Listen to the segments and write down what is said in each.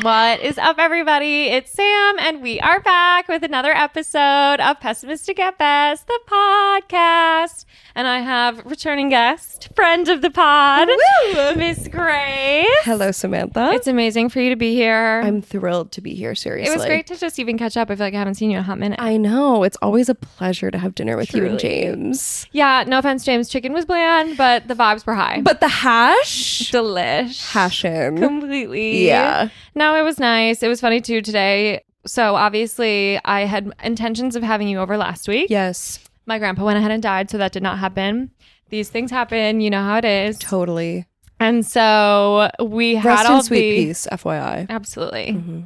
What is up, everybody? It's Sam, and we are back with another episode of Pessimistic at Best, the podcast. And I have returning guest, friend of the pod, Miss Grace. Hello, Samantha. It's amazing for you to be here. I'm thrilled to be here, seriously. It was great to just even catch up. I feel like I haven't seen you in a hot minute. I know. It's always a pleasure to have dinner with you and Truly. James. Yeah, no offense, James. Chicken was bland, but the vibes were high. But the hash? Delish. Passion. Completely. Yeah. No, it was nice. It was funny too today. So obviously I had intentions of having you over last week. Yes. My grandpa went ahead and died, so that did not happen. These things happen. You know how it is. Totally. And so we had Rest all in sweet the... peace, FYI. Absolutely. Mm-hmm.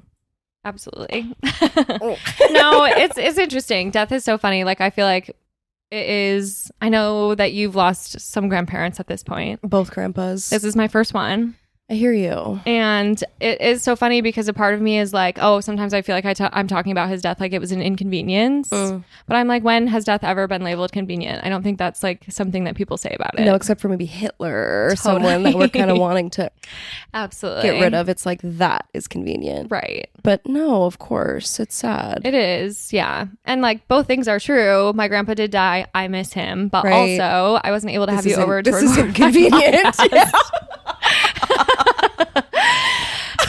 Absolutely. No, it's interesting. Death is so funny. Like, I feel like it is... I know that you've lost some grandparents at this point. Both grandpas. This is my first one. I hear you. And it is so funny because a part of me is like, oh, sometimes I feel like I'm talking about his death like it was an inconvenience. But I'm like, when has death ever been labeled convenient? I don't think that's like something that people say about it. No, except for maybe Hitler or someone that we're kind of wanting to absolutely get rid of. It's like, that is convenient. Right. But no, of course. It's sad. It is. Yeah. And like both things are true. My grandpa did die. I miss him. But Right. also I wasn't able to have you over to This record isn't convenient. Yeah.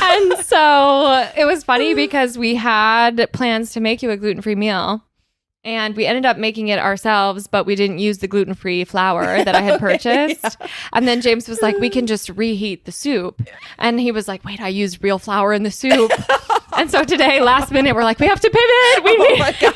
And so it was funny because we had plans to make you a gluten-free meal, and we ended up making it ourselves, but we didn't use the gluten-free flour that I had purchased. Yeah. And then James was like, we can just reheat the soup. And he was like, wait, I used real flour in the soup. And so today, last minute, we're like, we have to pivot. Oh my God.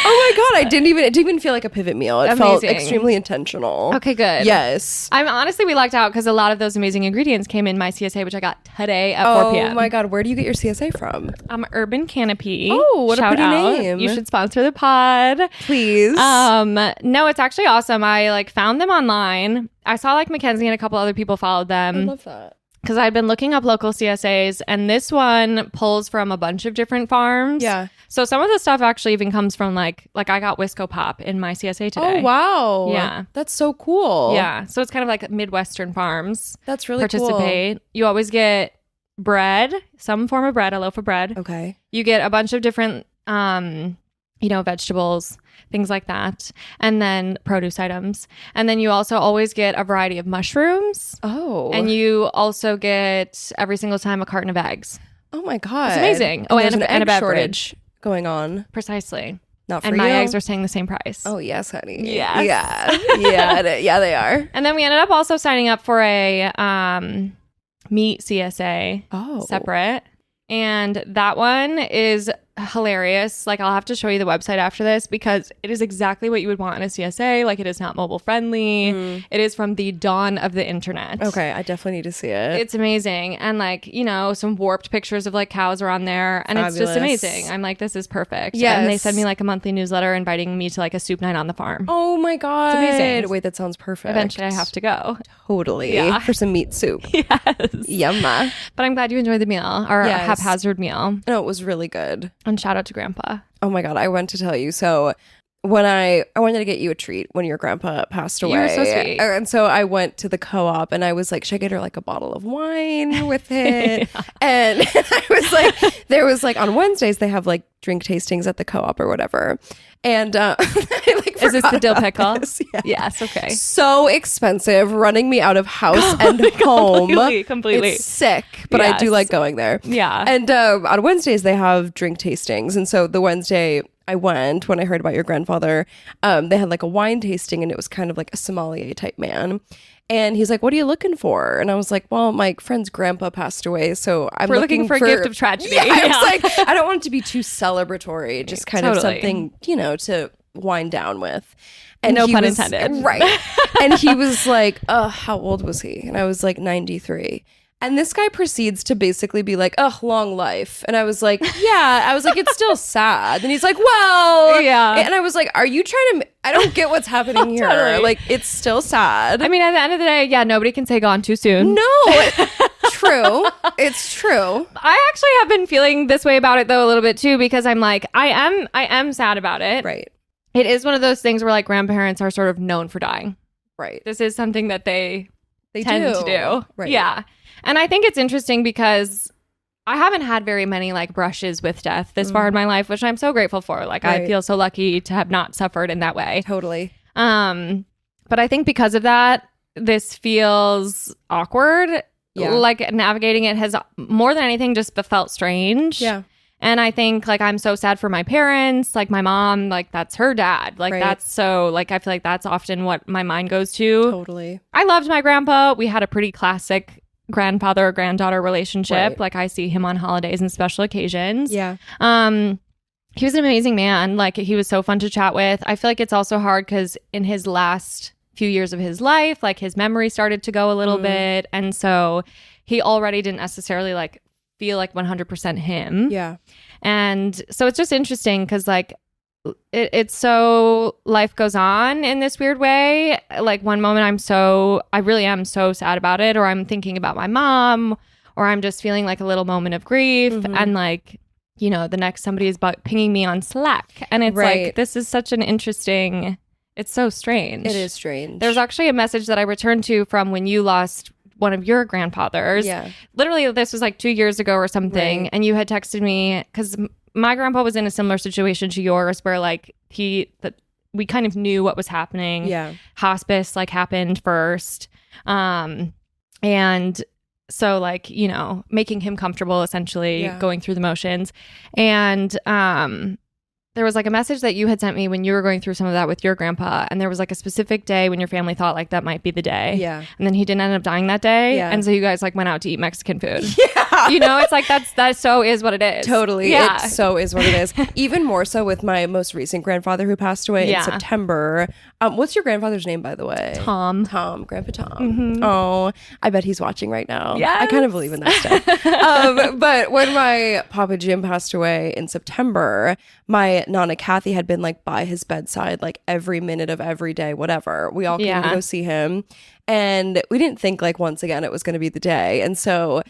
Oh my God. It didn't even feel like a pivot meal. It felt extremely intentional. Okay, good. Yes. Honestly, we lucked out because a lot of those amazing ingredients came in my CSA, which I got today at 4 p.m. Oh my God. Where do you get your CSA from? Urban Canopy. Oh, what Shout a pretty out. name. You should sponsor the pod. Please. No, it's actually awesome. I like found them online. I saw like Mackenzie and a couple other people followed them. I love that. Because I'd been looking up local CSAs, and this one pulls from a bunch of different farms. Yeah. So some of the stuff actually even comes from like I got Wisco Pop in my CSA today. Oh, wow. Yeah. That's so cool. Yeah. So it's kind of like Midwestern farms. That's really participate. cool. You always get bread, some form of bread, a loaf of bread. Okay. You get a bunch of different, vegetables, things like that. And then produce items. And then you also always get a variety of mushrooms. Oh. And you also get every single time a carton of eggs. Oh my God. It's amazing. Oh, and and an a egg beverage shortage going on. Precisely. Not for and you. my eggs are staying the same price. Oh, yes, honey. Yes. Yeah. Yeah, they are. And then we ended up also signing up for a meat CSA. Oh. Separate. And that one is hilarious. Like, I'll have to show you the website after this because it is exactly what you would want in a CSA. Like, it is not mobile friendly. It is from the dawn of the internet. Okay, I definitely need to see it. It's amazing. And like, some warped pictures of like cows are on there, and Fabulous. it's just amazing. I'm like, this is perfect. Yes. And they send me like a monthly newsletter inviting me to like a soup night on the farm. Oh my God. It's amazing. Wait, that sounds perfect. Eventually I have to go. Totally. Yeah. For some meat soup. Yes. Yumma. But I'm glad you enjoyed the meal, or Yes. a haphazard meal. No, it was really good. And shout out to Grandpa. Oh my God, I went to tell you. So when I wanted to get you a treat when your grandpa passed away. You were so sweet. And so I went to the co-op and I was like, should I get her like a bottle of wine with it? Yeah. And I was like, there was like on Wednesdays, they have like drink tastings at the co-op or whatever. And I like Is this the dill pickle? this. Yeah. Yes. Okay. So expensive, running me out of house and home. Completely. It's sick, but I do Yes. like going there. Yeah. And on Wednesdays, they have drink tastings. And so the Wednesday I went, when I heard about your grandfather, they had like a wine tasting, and it was kind of like a sommelier type man. And he's like, what are you looking for? And I was like, well, my friend's grandpa passed away, so We're looking for a gift of tragedy. Yeah, I was like, I don't want it to be too celebratory, just kind of something, to wind down with. And no he pun was, intended. Right. And he was like, how old was he? And I was like, 93. And this guy proceeds to basically be like, long life. And I was like, yeah. I was like, it's still sad. And he's like, well. Yeah. And I was like, are you trying to, I don't get what's happening here. Totally. Like, it's still sad. I mean, at the end of the day, yeah, nobody can say gone too soon. No. True. It's true. I actually have been feeling this way about it, though, a little bit, too, because I'm like, I am sad about it. Right. It is one of those things where, like, grandparents are sort of known for dying. Right. This is something that they They tend to do. Right. Yeah. And I think it's interesting because I haven't had very many like brushes with death this far in my life, which I'm so grateful for. Like I feel so lucky to have not suffered in that way. Totally. But I think because of that, this feels awkward. Yeah. Like navigating it has more than anything just felt strange. Yeah. And I think like I'm so sad for my parents, like my mom, like that's her dad. Like that's so like I feel like that's often what my mind goes to. Totally. I loved my grandpa. We had a pretty classic grandfather granddaughter relationship. Right. Like I see him on holidays and special occasions. Yeah. He was an amazing man. Like he was so fun to chat with. I feel like it's also hard because in his last few years of his life, like his memory started to go a little bit. And so he already didn't necessarily like feel like 100% him. Yeah. And so it's just interesting because like it's so life goes on in this weird way. Like one moment I really am so sad about it, or I'm thinking about my mom, or I'm just feeling like a little moment of grief. And like, you know, the next somebody is pinging me on Slack. And it's like, this is such an interesting, it's so strange. It is strange. There's actually a message that I returned to from when you lost one of your grandfathers. Yeah. Literally, this was like 2 years ago or something. Right. And you had texted me because my grandpa was in a similar situation to yours where like we kind of knew what was happening. Yeah. Hospice like happened first. And so like, you know, making him comfortable, essentially going through the motions. And there was like a message that you had sent me when you were going through some of that with your grandpa. And there was like a specific day when your family thought like that might be the day. Yeah. And then he didn't end up dying that day. Yeah. And so you guys like went out to eat Mexican food. Yeah. You know, it's like that so is what it is. Totally. Yeah. It so is what it is. Even more so with my most recent grandfather who passed away in September. What's your grandfather's name, by the way? Tom. Grandpa Tom. Oh, I bet he's watching right now. Yes. I kind of believe in that stuff. But when my Papa Jim passed away in September, my Nana Kathy had been like by his bedside like every minute of every day, whatever. We all came to go see him. And we didn't think like once again it was going to be the day. And so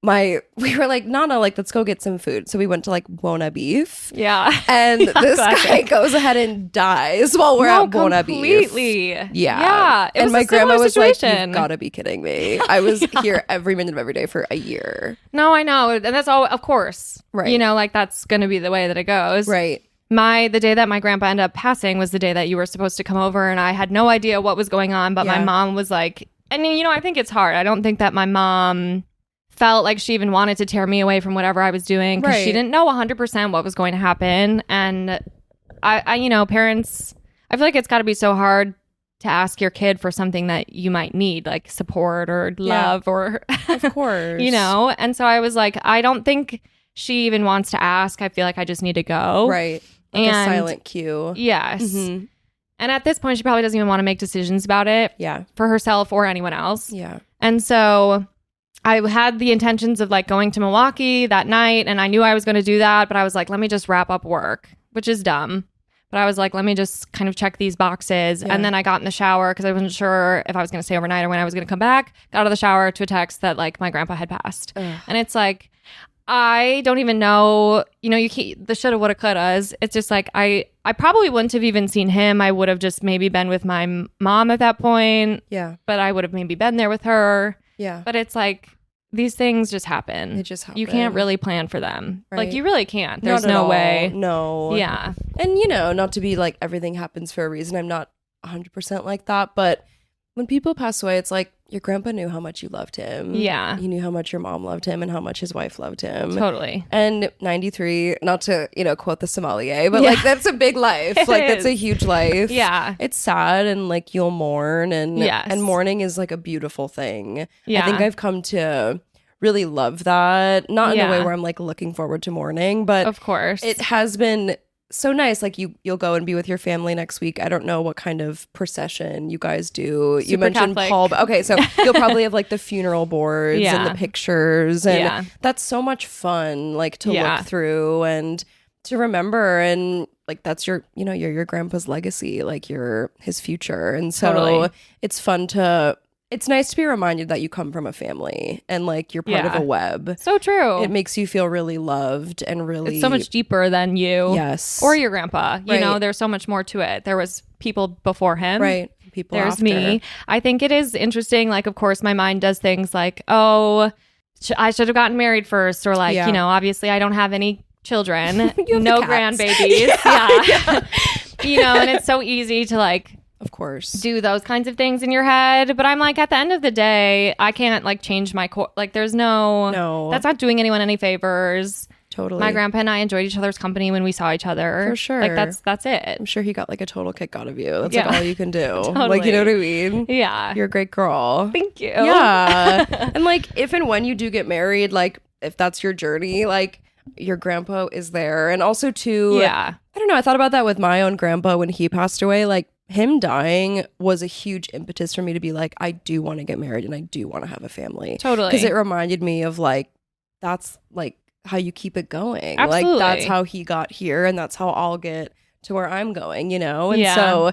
we were like, Nana, like, let's go get some food. So we went to like Buona Beef. Yeah. And this guy goes ahead and dies while we're at Buona Beef. Completely. Yeah. Yeah. And my grandma was situation. like, you've got to be kidding me. I was here every minute of every day for a year. No, I know. And that's all, of course. Right. You know, like that's going to be the way that it goes. Right. The day that my grandpa ended up passing was the day that you were supposed to come over, and I had no idea what was going on, but my mom was like, and you know, I think it's hard. I don't think that my mom felt like she even wanted to tear me away from whatever I was doing because she didn't know 100% what was going to happen. And I, you know, parents, I feel like it's got to be so hard to ask your kid for something that you might need, like support or love or, of course, you know? And so I was like, I don't think she even wants to ask. I feel like I just need to go. Right. Like a silent cue. Yes. Mm-hmm. And at this point, she probably doesn't even want to make decisions about it. Yeah. For herself or anyone else. Yeah. And so I had the intentions of like going to Milwaukee that night, and I knew I was going to do that, but I was like, let me just wrap up work, which is dumb. But I was like, let me just kind of check these boxes. Yeah. And then I got in the shower because I wasn't sure if I was going to stay overnight or when I was going to come back. Got out of the shower to a text that like my grandpa had passed. Ugh. And it's like, I don't even know, you know, the shoulda, woulda, couldas. It's just like, I probably wouldn't have even seen him. I would have just maybe been with my mom at that point. Yeah. But I would have maybe been there with her. Yeah. But it's like, these things just happen. They just happen. You can't really plan for them. Right. Like, you really can't. There's not no way. No. Yeah. And, you know, not to be like everything happens for a reason. I'm not 100% like that. But when people pass away, it's like your grandpa knew how much you loved him. Yeah. He knew how much your mom loved him and how much his wife loved him. Totally. And 93, not to, you know, quote the sommelier, but like that's a big life. Like that's a huge life. Yeah. It's sad and like you'll mourn and yes. and mourning is like a beautiful thing. Yeah. I think I've come to really love that. Not in a way where I'm like looking forward to mourning, but of course. It has been so nice. Like you'll go and be with your family next week. I don't know what kind of procession you guys do. Super you mentioned Catholic. Paul. Okay, so you'll probably have like the funeral boards and the pictures, and that's so much fun. Like to look through and to remember, and like that's your, you know, your grandpa's legacy. Like you're his future, and so it's fun to. It's nice to be reminded that you come from a family and like you're part of a web. So true. It makes you feel really loved and really... It's so much deeper than you. Yes. Or your grandpa. You know, there's so much more to it. There was people before him. Right. People There's after. me. I think it is interesting. Like, of course, my mind does things like, oh, I should have gotten married first, or like, Yeah. you know, obviously I don't have any children, You have no the cats. grandbabies. Yeah. You know, and it's so easy to like Of course. do those kinds of things in your head. But I'm like, at the end of the day, I can't like change my core. Like there's No. that's not doing anyone any favors. Totally. My grandpa and I enjoyed each other's company when we saw each other. For sure. Like that's it. I'm sure he got like a total kick out of you. That's Yeah. like all you can do. Totally. Like, you know what I mean? Yeah. You're a great girl. Thank you. Yeah. And like, if and when you do get married, like, if that's your journey, like, your grandpa is there. And also, too, Yeah. I don't know. I thought about that with my own grandpa when he passed away. Like, him dying was a huge impetus for me to be like, I do want to get married and I do want to have a family. Totally. Because it reminded me of like, that's like how you keep it going. Absolutely. Like, that's how he got here and that's how I'll get to where I'm going, you know? And Yeah. so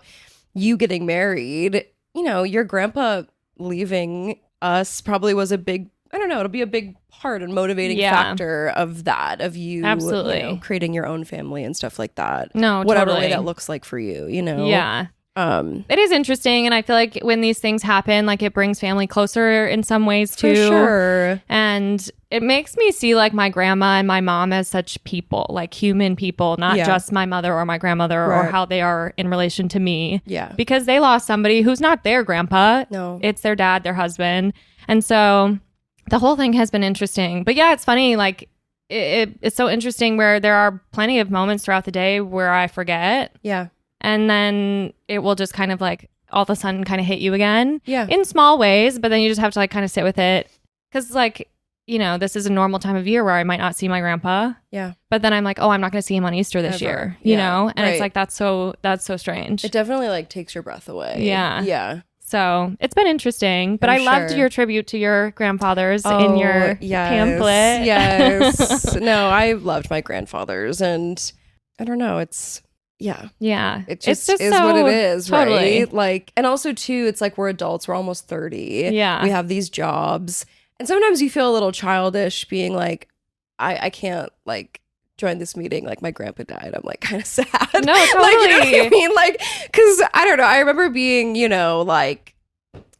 you getting married, you know, your grandpa leaving us probably was a big, I don't know, it'll be a big part and motivating Yeah. factor of that, of you, Absolutely. you know, creating your own family and stuff like that. No, Whatever totally. way that looks like for you, you know? Yeah. It It is interesting, and I feel like when these things happen, like it brings family closer in some ways too. for sure. And it makes me see like my grandma and my mom as such people, like human people, not Yeah. just my mother or my grandmother or Right. how they are in relation to me. Yeah. Because they lost somebody who's not their grandpa. No. It's their dad, their husband. And so the whole thing has been interesting. But yeah, it's funny. Like it's so interesting where there are plenty of moments throughout the day where I forget. Yeah. And then it will just kind of like all of a sudden kind of hit you again Yeah. in small ways. But then you just have to like kind of sit with it. Because like, you know, this is a normal time of year where I might not see my grandpa. Yeah. But then I'm like, oh, I'm not going to see him on Easter this Ever. year, you Yeah. know? And Right. it's like, that's so strange. It definitely like takes your breath away. Yeah. Yeah. So it's been interesting, but For I loved sure. your tribute to your grandfathers in your pamphlet. Yes. No, I loved my grandfathers and I don't know, it's Yeah. it just, it's is so, what it is, totally. right? Like, and also too, it's like we're adults, we're almost 30. Yeah. We have these jobs. And sometimes you feel a little childish being like, I can't like join this meeting. Like my grandpa died. I'm like kind of sad. No, Like, you know what I totally. mean? Like, cause I don't know. I remember being, you know, like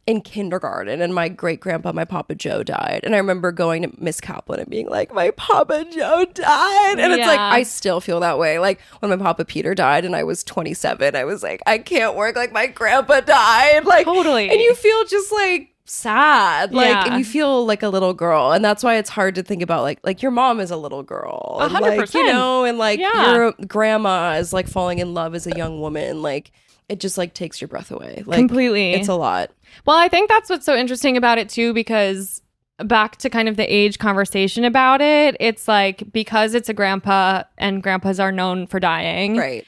in kindergarten and my great grandpa, my Papa Joe died. And I remember going to Miss Kaplan and being like, my Papa Joe died. And it's like, Yeah. I still feel that way. Like when my Papa Peter died and I was 27, I was like, I can't work like my grandpa died. Like, Totally. and you feel just like sad. Like, Yeah. and you feel like a little girl. And that's why it's hard to think about like your mom is a little girl. And, like, 100%. you know, and like Yeah. your grandma is like falling in love as a young woman. Like, it just like takes your breath away. Like, Completely. It's a lot. Well, I think that's what's so interesting about it too, because back to kind of the age conversation about it, it's like because it's a grandpa and grandpas are known for dying. Right.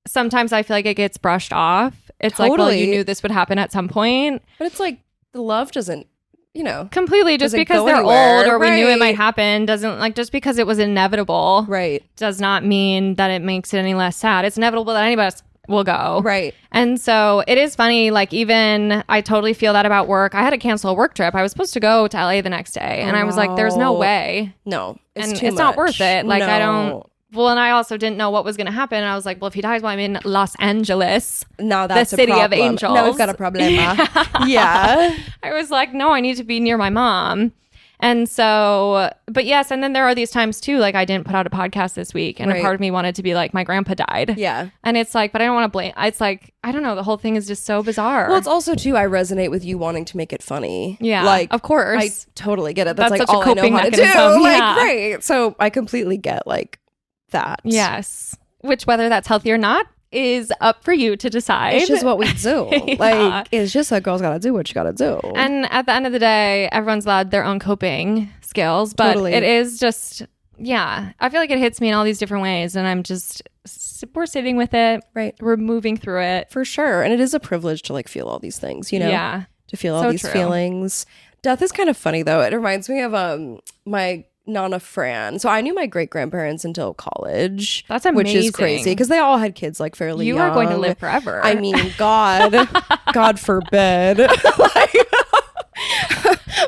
Sometimes I feel like it gets brushed off. It's like, well, you Totally. knew this would happen at some point. But it's like the love doesn't, you know. Completely. Just Doesn't because go they're anywhere. old or we knew it Right. might happen doesn't like just because it was inevitable Right. does not mean that it makes it any less sad. It's inevitable that anybody else will go. Right. And so it is funny, like even I totally feel that about work. I had to cancel a work trip. I was supposed to go to LA the next day. And I was like, there's no wow. way. No. It's And too it's not much. worth it. Like I don't No. well, and I also didn't know what was going to happen. I was like, well, if he dies while I'm in Los Angeles, Now that's city a of problem. angels. Now we've got a problem. Yeah. I was like, no, I need to be near my mom. And so, but yes, and then there are these times too, like I didn't put out a podcast this week and Right. a part of me wanted to be like, my grandpa died. Yeah. And it's like, but I don't want to blame. It's like, I don't know. The whole thing is just so bizarre. Well, it's also too, I resonate with you wanting to make it funny. Yeah, Like, of course. I totally get it. That's That's like such a all I know coping how to do. mechanism, Like, yeah. right. So I completely get like that. Yes. Which, whether that's healthy or not, is up for you to decide. It's just what we do. Yeah. Like, it's just a girl's gotta do what you gotta do. And at the end of the day, everyone's allowed their own coping skills, but Totally. it is just, yeah, I feel like it hits me in all these different ways. And I'm just, we're sitting with it. Right. We're moving through it. For sure. And it is a privilege to like feel all these things, you know? Yeah. To feel all So these true. feelings. Death is kind of funny though. It reminds me of my Nana Fran. So I knew my great grandparents until college. That's Which is amazing. crazy because they all had kids like fairly You young. are going to live forever. I mean, God forbid. Like,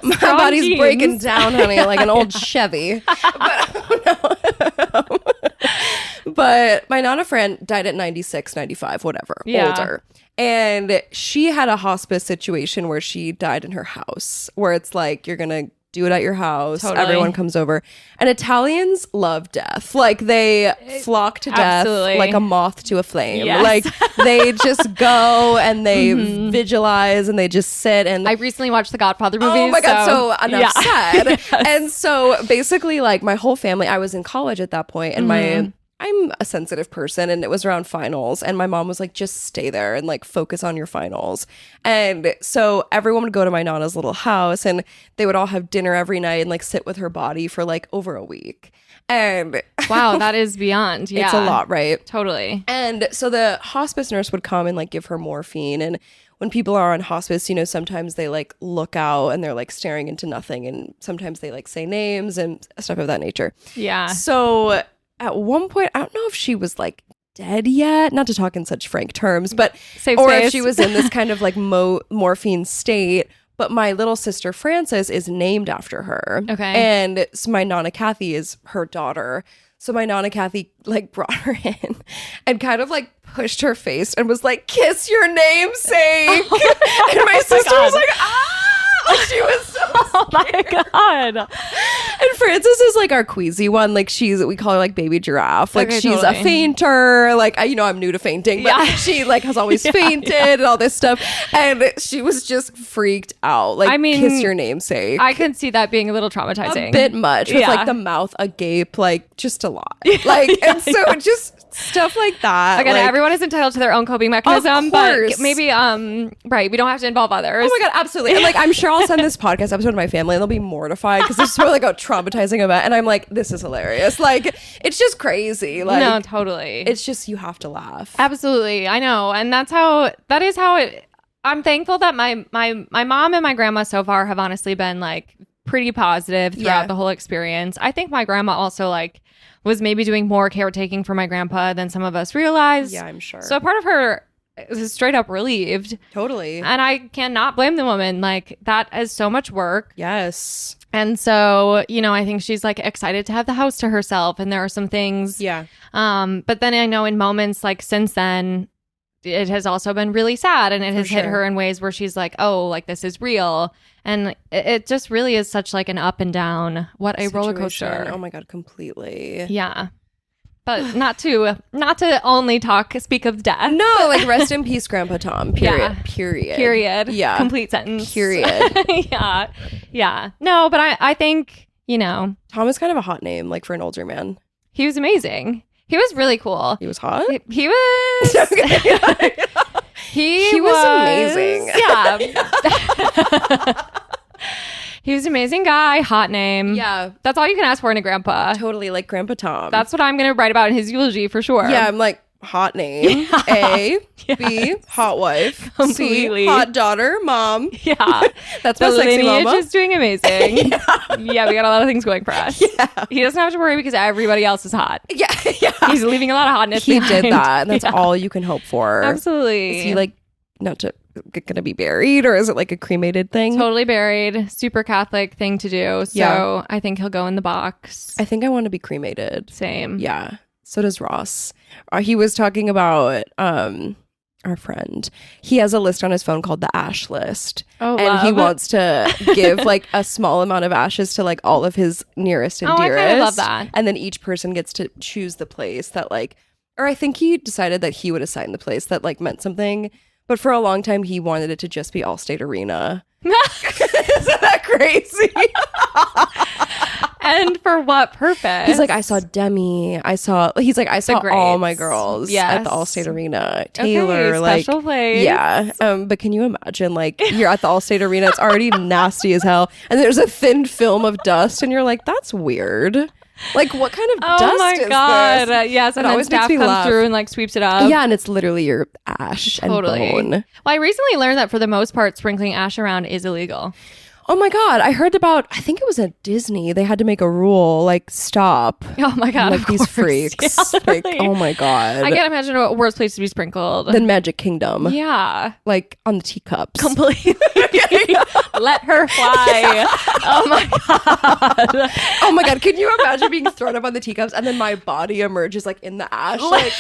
my Strong body's genes. breaking down, honey, like an old Chevy. But my Nana Fran died at 96, 95, whatever, Yeah. older. And she had a hospice situation where she died in her house, where it's like, you're going to do it at your house. Totally. Everyone comes over. And Italians love death. Like they flock to death like a moth to a flame. Yes. Like they just go and they visualize and they just sit. And I recently watched the Godfather movies. oh my God, so enough said. Yes. And so basically like my whole family, I was in college at that point, and I'm a sensitive person, and it was around finals, and my mom was like, just stay there and like focus on your finals. And so everyone would go to my Nana's little house, and they would all have dinner every night and like sit with her body for like over a week. And wow, that is beyond. Yeah. It's a lot, right? Totally. And so the hospice nurse would come and like give her morphine. And when people are on hospice, you know, sometimes they like look out and they're like staring into nothing, and sometimes they like say names and stuff of that nature. Yeah. So at one point, I don't know if she was like dead yet, not to talk in such frank terms, but Safe or space. if she was in this kind of like morphine state. But my little sister Frances is named after her. Okay. And so my Nana Kathy is her daughter. So my Nana Kathy like brought her in and kind of like pushed her face and was like, kiss your namesake. Oh and my sister was like, ah! Like she was so Oh my God. And Frances is like our queasy one. Like we call her like baby giraffe. Like Okay, she's totally. a fainter. Like I'm new to fainting, but she like has always fainted and all this stuff. And she was just freaked out. Like, I mean, kiss your namesake. I can see that being a little traumatizing. A bit much with like the mouth agape, like just a lot. Like, and so just stuff like that. Again, like, everyone is entitled to their own coping mechanism, but course. maybe right, we don't have to involve others. oh my God, absolutely. And like I'm sure I'll send this podcast episode to my family and they'll be mortified because this is really like a traumatizing event. And I'm like, this is hilarious. Like it's just crazy. Like no, totally. it's just you have to laugh. Absolutely. I know. And that is how it I'm thankful that my mom and my grandma so far have honestly been like pretty positive throughout the whole experience. I think my grandma also like was maybe doing more caretaking for my grandpa than some of us realized. Yeah, I'm sure. So part of her is straight up relieved. Totally. And I cannot blame the woman. Like that is so much work. Yes. And so, I think she's like excited to have the house to herself. And there are some things. Yeah. But then I know in moments like since then, it has also been really sad, and it has hit her in ways where she's like, oh, like this is real. And it just really is such like an up and down. What a roller coaster. Oh my God, completely. Yeah. But not to only speak of death. No, like rest in peace, Grandpa Tom. Period. Yeah. Period. Yeah. Complete sentence. Period. Yeah. Yeah. No, but I think, Tom is kind of a hot name, like for an older man. he was amazing. He was really cool. He was hot? He was. He was amazing. Yeah. He was an amazing guy. Hot name. Yeah. That's all you can ask for in a grandpa. Totally, like Grandpa Tom. That's what I'm going to write about in his eulogy for sure. Yeah, I'm like, hot name. A. Yes. B. Hot wife. Completely. C. Hot daughter. Mom. Yeah. That's The my sexy lineage mama. is doing amazing. Yeah, we got a lot of things going for us. Yeah. He doesn't have to worry because everybody else is hot. Yeah. Yeah. He's leaving a lot of hotness He behind. did that. And that's Yeah. all you can hope for. Absolutely. Is he like not to gonna be buried, or is it like a cremated thing? Totally buried. Super Catholic thing to do. So Yeah. I think he'll go in the box. I think I want to be cremated. Same. Yeah. So does Ross. He was talking about our friend. He has a list on his phone called the ash list. Oh, and he love. wants to give like a small amount of ashes to like all of his nearest and Oh, I dearest. kinda love that. And then each person gets to choose the place that like, or I think he decided that he would assign the place that like meant something. But for a long time, he wanted it to just be Allstate Arena. Isn't that crazy? And for what purpose? He's like, I saw Demi. I saw all my greats. girls Yes. at the Allstate Arena. Taylor, Okay, like, special place. yeah. But can you imagine, like, you're at the Allstate Arena, it's already nasty as hell, and there's a thin film of dust, and you're like, that's weird. Like, what kind of dust Oh my is God. this? Yes. And It then always makes staff me comes laugh. through and like sweeps it up. Yeah, and it's literally your ash Totally. and bone. Well, I recently learned that for the most part, sprinkling ash around is illegal. Oh my God, I heard about, I think it was at Disney, they had to make a rule, like, stop. Oh my God. Like, of these course. freaks. Yeah, Like, really. oh my God. I can't imagine a worse place to be sprinkled. Than Magic Kingdom. Yeah. Like, on the teacups. Completely. Let her fly. Oh my God. Oh my God, can you imagine being thrown up on the teacups and then my body emerges like in the ash? Like,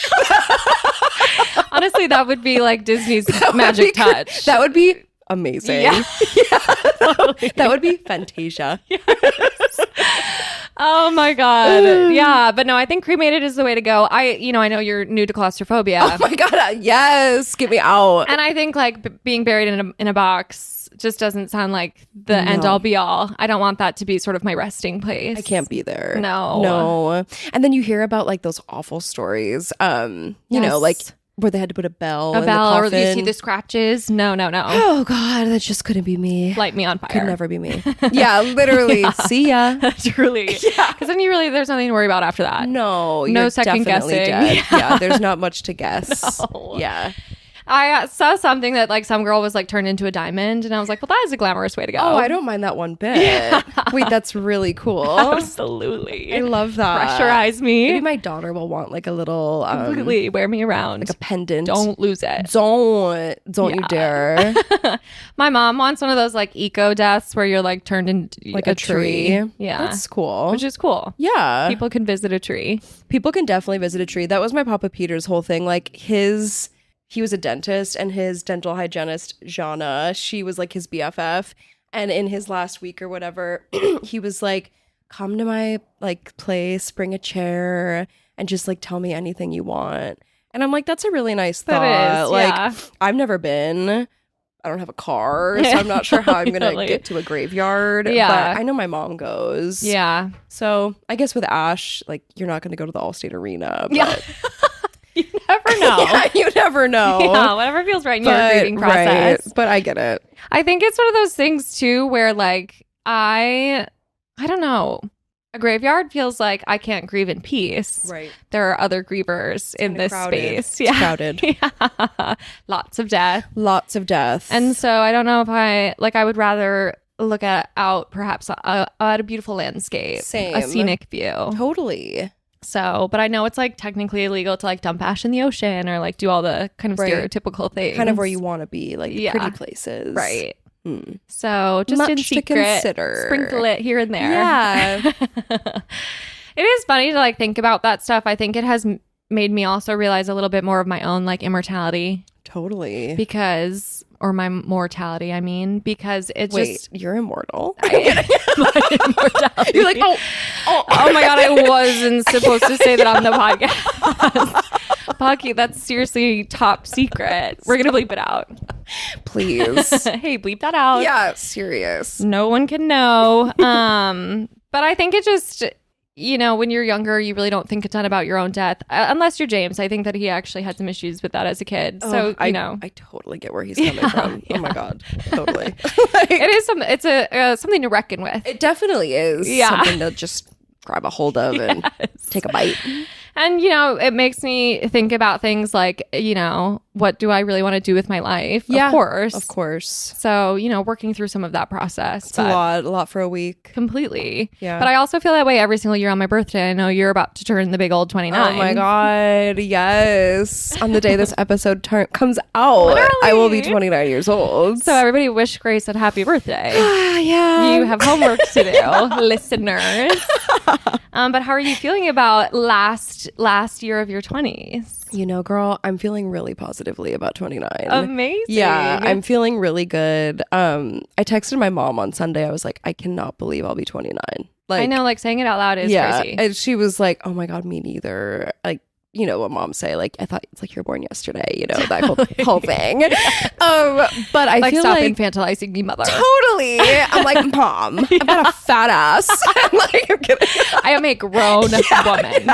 Honestly, that would be like Disney's that would magic be touch. That would be amazing. Yeah. Yeah, That would be Fantasia. Oh my God. Yeah. But no, I think cremated is the way to go. I know you're new to claustrophobia. Oh my God. Yes. Get me out. And I think like being buried in a box just doesn't sound like the end all be all. I don't want that to be sort of my resting place. I can't be there. No. And then you hear about like those awful stories, you know, like where they had to put a bell in the or coffin. you see the scratches. No. Oh God, that just couldn't be me. Light me on fire. Could never be me. Yeah, literally. See ya. Truly. Yeah. Because then there's nothing to worry about after that. No, no you're second definitely guessing. Dead. Yeah, there's not much to guess. No. Yeah. I saw something that like some girl was like turned into a diamond, and I was like, well, that is a glamorous way to go. Oh, I don't mind that one bit. Yeah. Wait, that's really cool. Absolutely. I love that. Pressurize me. Maybe my daughter will want like a little completely wear me around. like a pendant. Don't lose it. Don't you dare. My mom wants one of those like eco deaths where you're like turned into like a tree. Yeah. That's cool. Which is cool. Yeah. People can visit a tree. People can definitely visit a tree. That was my Papa Peter's whole thing. Like he was a dentist, and his dental hygienist, Jana, she was like his BFF. And in his last week or whatever, he was like, come to my like place, bring a chair, and just like tell me anything you want. And I'm like, that's a really nice thought. That is, like, yeah. I've never been. I don't have a car, so I'm not sure how I'm going to get to a graveyard. Yeah. But I know my mom goes. Yeah. So I guess with Ash, like, you're not going to go to the Allstate Arena. But Yeah. You never know. Yeah, you never know. Yeah, whatever feels right in your grieving process. Right, but I get it. I think it's one of those things too where like I don't know. A graveyard feels like I can't grieve in peace. Right. There are other grievers in this crowded. space. It's crowded. Yeah. Lots of death. Lots of death. And so I don't know if I would rather look out perhaps at a beautiful landscape. Same. A scenic view. Totally. So, but I know it's like technically illegal to like dump ash in the ocean or like do all the kind of stereotypical things. Kind of where you want to be, like pretty places. Right. So just Much in to secret, consider. sprinkle it here and there. Yeah. It is funny to like think about that stuff. I think it has made me also realize a little bit more of my own like immortality. Totally. Or my mortality, I mean, because it's just... you're immortal? My immortality. You're like, oh my God, I wasn't supposed to say that on the podcast. Bucky, that's seriously top secret. We're going to bleep it out. Please. Hey, bleep that out. Yeah, serious. No one can know. But I think it just... when you're younger, you really don't think a ton about your own death, unless you're James. I think that he actually had some issues with that as a kid. So, I totally get where he's coming from. Yeah. Oh my God. Totally. It is something to reckon with. It definitely is. Yeah. Something to just grab a hold of and take a bite. And, it makes me think about things like, what do I really want to do with my life? Yeah, of course. Of course. So, working through some of that process. It's a lot for a week. Completely. Yeah. But I also feel that way every single year on my birthday. I know you're about to turn the big old 29. Oh my God. Yes. On the day this episode comes out, Literally. I will be 29 years old. So everybody wish Grace a happy birthday. Yeah. You have homework to do, listeners. But how are you feeling about last year of your 20s? Girl, I'm feeling really positively about 29. Amazing. Yeah, I'm feeling really good. I texted my mom on Sunday. I was like, I cannot believe I'll be 29. Like, I know, like saying it out loud is crazy. And she was like, oh my God, me neither. Like, what moms say, like, I thought it's like you were born yesterday, that whole thing. But I feel stop like infantilizing me, mother. Totally. I'm like, Mom, I've got a fat ass. I'm kidding. I am a grown woman.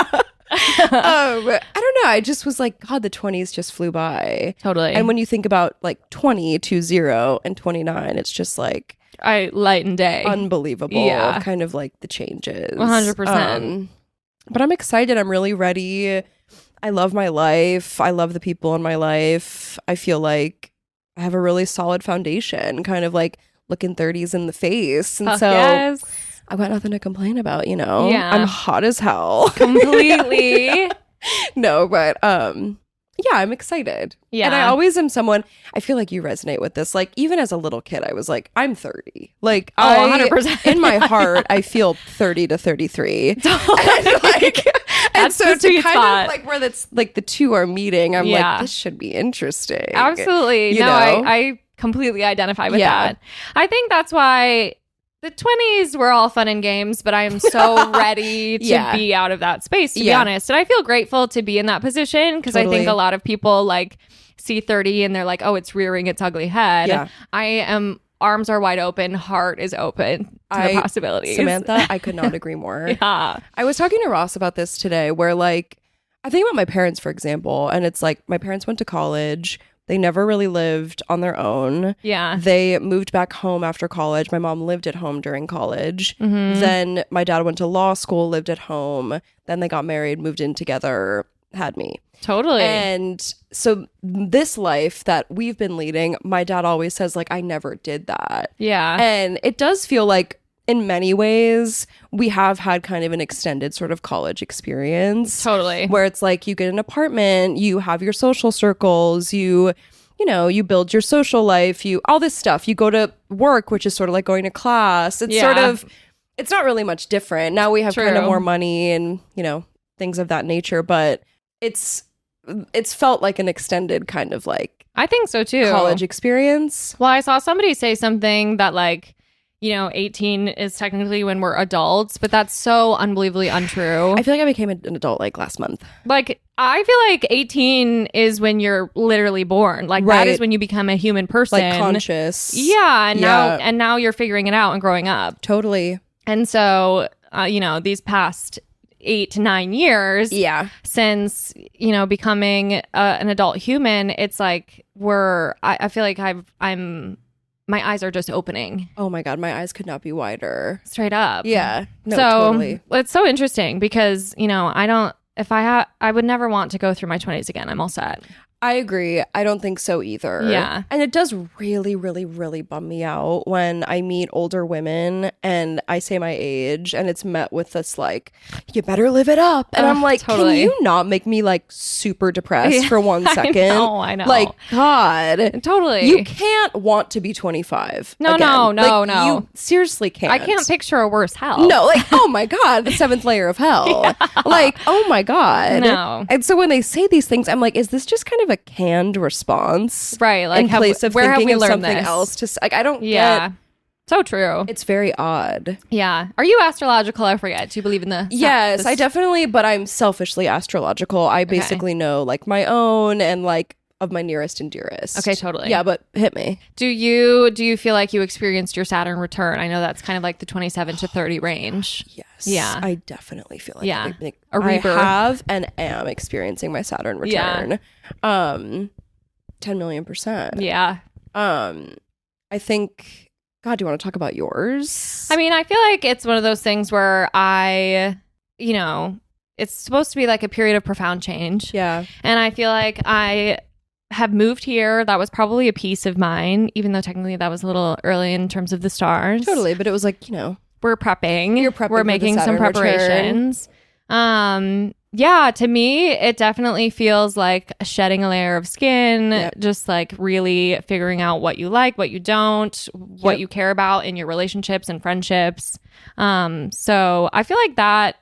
I don't know. I just was like, God, the 20s just flew by. Totally. And when you think about like 20, 20, and 29, it's just like light and day. Unbelievable. Yeah. Kind of like the changes. 100%. But I'm excited. I'm really ready. I love my life. I love the people in my life. I feel like I have a really solid foundation, kind of like looking 30s in the face. And yes. I've got nothing to complain about, Yeah. I'm hot as hell. Completely. No, but yeah, I'm excited. Yeah. And I always am someone, I feel like you resonate with this. Like, even as a little kid, I was like, I'm 30. Like, 100%. In my heart, I feel 30 to 33. And so to kind of like where that's like the two are meeting, I'm like, this should be interesting. Absolutely. I completely identify with Yeah. that. I think that's why the 20s were all fun and games, but I am so ready to Yeah. be out of that space, to be Yeah. honest. And I feel grateful to be in that position because I think Totally. a lot of people like see 30 and they're like, oh, it's rearing its ugly head. Yeah. I am, arms are wide open, heart is open to the possibilities. Samantha, I could not agree more. Yeah. I was talking to Ross about this today where like I think about my parents, for example, and it's like my parents went to college. They never really lived on their own. Yeah. They moved back home after college. My mom lived at home during college. Mm-hmm. Then my dad went to law school, lived at home. Then they got married, moved in together, had me. Totally. And so this life that we've been leading, my dad always says like, I never did that. Yeah. And it does feel like in many ways, we have had kind of an extended sort of college experience. Totally. Where it's like you get an apartment, you have your social circles, you build your social life, all this stuff. You go to work, which is sort of like going to class. It's sort of, it's not really much different. Now we have kind of more money and, things of that nature, but it's felt like an extended kind of like I think so too. college experience. Well, I saw somebody say something that like, 18 is technically when we're adults, but that's so unbelievably untrue. I feel like I became an adult like last month. Like, I feel like 18 is when you're literally born. Like, Right. that is when you become a human person. Like conscious. Yeah. And Yeah. now you're figuring it out and growing up. Totally. And so, these past 8 to 9 years Yeah. since, becoming an adult human, it's like I feel like my eyes are just opening Oh my God, my eyes could not be wider. straight up. Yeah. No, so totally. it's so interesting because, I would never want to go through my 20s again. I'm all set. I agree. I don't think so either. Yeah. And it does really, really, really bum me out when I meet older women and I say my age and it's met with this like, you better live it up. And I'm like, totally. Can you not make me like super depressed Yeah, for 1 second? I know. Like, God. Totally. You can't want to be 25. No, again. no, Like, no. You seriously can't. I can't picture a worse hell. No, like, oh my God, the seventh layer of hell. Like, oh my God. No. And so when they say these things, I'm like, is this just kind of a canned response? Right. Like, in place of where have thinking we of learned something this? else to like, I don't Yeah. get. So true. It's very odd. Yeah. Are you astrological? I forget. Do you believe in the... Yes, I definitely, but I'm selfishly astrological. I basically know like my own and like of my nearest and dearest. Okay, totally. Yeah, but hit me. Do you feel like you experienced your Saturn return? I know that's kind of like the 27 to 30 range. Yes. Yeah. I definitely feel like Yeah. A I rebirth. have and am experiencing my Saturn return. 10 million %. Yeah. I think, God, do you want to talk about yours? I mean, I feel like it's one of those things where it's supposed to be like a period of profound change. Yeah. And I feel like I have moved here. That was probably a piece of mine, even though technically that was a little early in terms of the stars. Totally. But it was like, We're prepping. You're prepping for We're the making some Saturn return. preparations. Yeah, to me, it definitely feels like shedding a layer of skin, Yep. just like really figuring out what you like, what you don't, what Yep. you care about in your relationships and friendships. So I feel like that,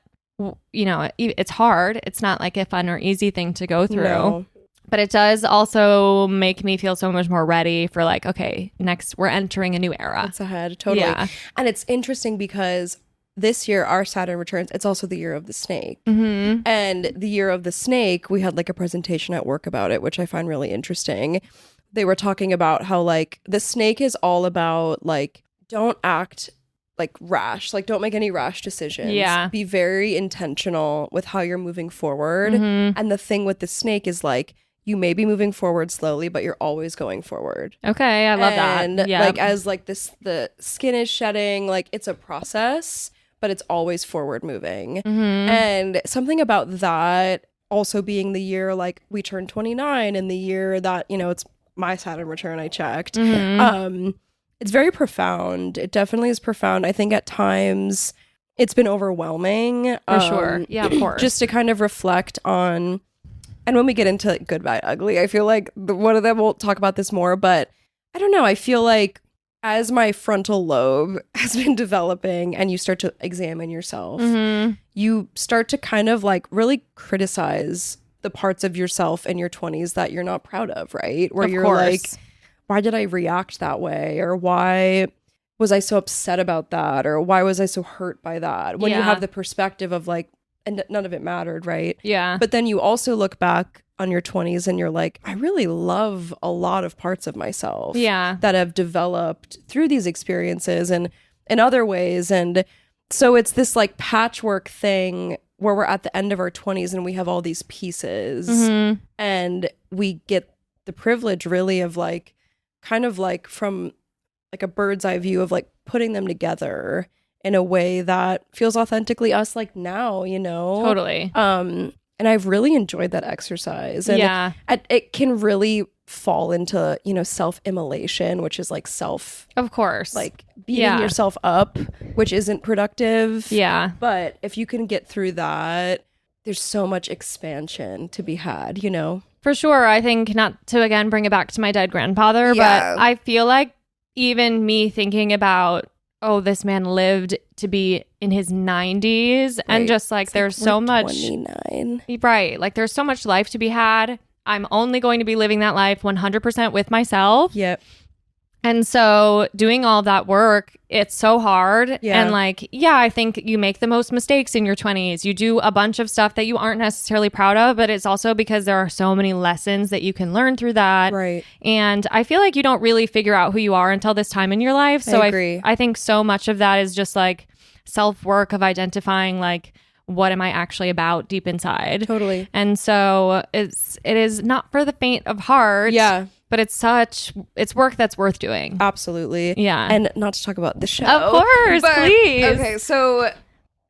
it's hard. It's not like a fun or easy thing to go through. No. But it does also make me feel so much more ready for like, okay, next we're entering a new era. It's ahead. Totally. Yeah. And it's interesting because this year, our Saturn returns, it's also the year of the snake. Mm-hmm. And the year of the snake, we had like a presentation at work about it, which I find really interesting. They were talking about how like the snake is all about like, don't act like rash, like don't make any rash decisions. Yeah. Be very intentional with how you're moving forward. Mhm. And the thing with the snake is like, you may be moving forward slowly, but you're always going forward. Okay, I love And that. Yeah. like as like the skin is shedding, like it's a process, but it's always forward moving. Mhm. And something about that also being the year like we turned 29 and the year that, it's my Saturn return, I checked. Mhm. It's very profound. It definitely is profound. I think at times it's been overwhelming. For sure. Yeah, of course. Just to kind of reflect on, and when we get into like, good, bad, ugly, I feel like one of them will talk about this more, but I don't know. I feel like as my frontal lobe has been developing and you start to examine yourself, Mhm. you start to kind of like really criticize the parts of yourself in your 20s that you're not proud of, right? Where Of you're course. like, why did I react that way? Or why was I so upset about that? Or why was I so hurt by that? When you have the perspective of like, and none of it mattered, right? Yeah. But then you also look back on your 20s and you're like, I really love a lot of parts of myself that have developed through these experiences and in other ways. And so it's this like patchwork thing where we're at the end of our 20s and we have all these pieces and we get the privilege really of like, kind of like from like a bird's eye view of like putting them together in a way that feels authentically us like now, you know? Totally. And I've really enjoyed that exercise. And it can really fall into, you know, self-immolation, which is like of course, like beating yourself up, which isn't productive. Yeah. But if you can get through that, there's so much expansion to be had, you know? For sure. I think, not to again bring it back to my dead grandfather, but I feel like even me thinking about, oh, this man lived to be in his 90s and just like there's so much 29. Right. Like there's so much life to be had. I'm only going to be living that life 100% with myself. Yep. And so doing all that work, it's so hard. Yeah. And like, I think you make the most mistakes in your 20s. You do a bunch of stuff that you aren't necessarily proud of, but it's also because there are so many lessons that you can learn through that. Right. And I feel like you don't really figure out who you are until this time in your life. So I agree. I think so much of that is just like self-work of identifying like, what am I actually about deep inside? Totally. And so it is not for the faint of heart. Yeah. But it's work that's worth doing. Absolutely. Yeah. And not to talk about the show. Of course, please. Okay, so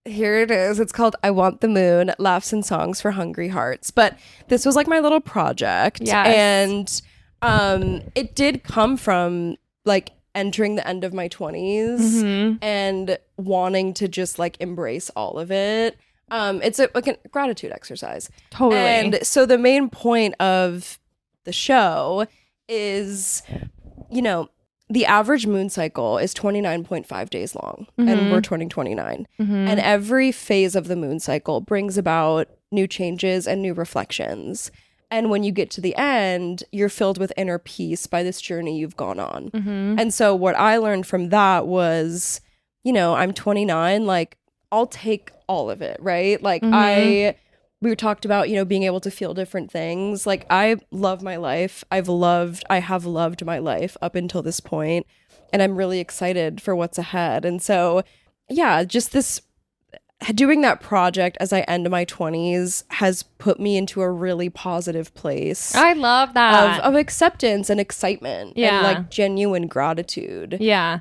here it is. It's called I Want the Moon, Laughs and Songs for Hungry Hearts. But this was like my little project. Yes. And it did come from like entering the end of my 20s and wanting to just like embrace all of it. It's like a gratitude exercise. Totally. And so the main point of the show is, you know, the average moon cycle is 29.5 days long and we're turning 29. And every phase of the moon cycle brings about new changes and new reflections. And when you get to the end, you're filled with inner peace by this journey you've gone on. And so what I learned from that was, you know, I'm 29, like I'll take all of it, right? Like we talked about, you know, being able to feel different things. Like I love my life. I have loved my life up until this point, and I'm really excited for what's ahead. And so, yeah, just this doing that project as I end my 20s has put me into a really positive place. I love that. Of acceptance and excitement and like genuine gratitude. Yeah.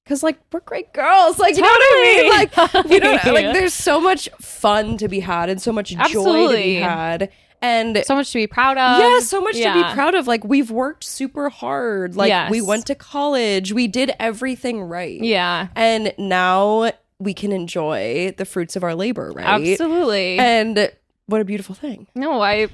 Because like we're great girls, like you know what I mean, like you know, like there's so much fun to be had and so much joy to be had, and so much to be proud of. Yeah, so much to be proud of. Like we've worked super hard. Like we went to college, we did everything right. Yeah, and now we can enjoy the fruits of our labor, right? Absolutely. And what a beautiful thing. No, I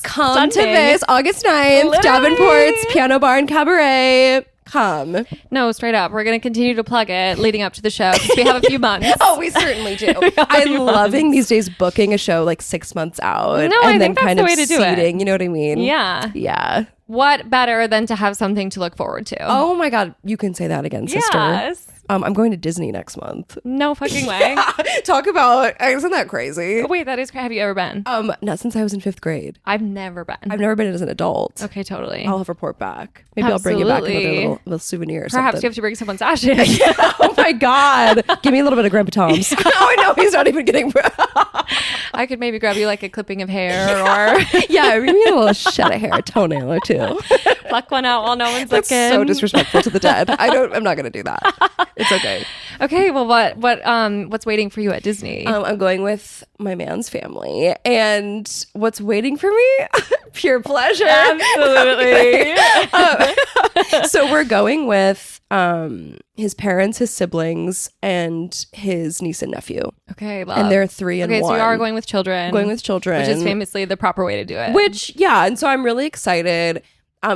come to this August 9th, Davenport's Piano Bar and Cabaret. Come. No, straight up. We're going to continue to plug it leading up to the show because we have a few months. Oh, we certainly do. I'm loving these days booking a show like 6 months out. No, I think that's the way to do it. You know what I mean? Yeah. Yeah. What better than to have something to look forward to? Oh my God. You can say that again, sister. Yes. I'm going to Disney next month. No fucking way. Talk about, isn't that crazy? Wait, that is crazy. Have you ever been? Not since I was in 5th grade. I've never been. I've never been as an adult. Okay, totally. I'll have a report back. Maybe I'll bring you back another little souvenir or Perhaps something. you have to bring someone's ashes. Oh my God. Give me a little bit of Grandpa Tom's. Oh, I know. He's not even getting... I could maybe grab you like a clipping of hair or... Yeah, maybe a little shed of hair, a toenail or two. Pluck one out while no one's That's looking. so disrespectful to the dead. I'm not going to do that. It's okay. Okay, well, what's waiting for you at Disney? I'm going with my man's family, and what's waiting for me? Pure pleasure. Absolutely. So we're going with his parents, his siblings, and his niece and nephew. Okay, love. And they're 3 and 1. Okay, so you are going with children. Going with children, which is famously the proper way to do it. Which, yeah, and so I'm really excited.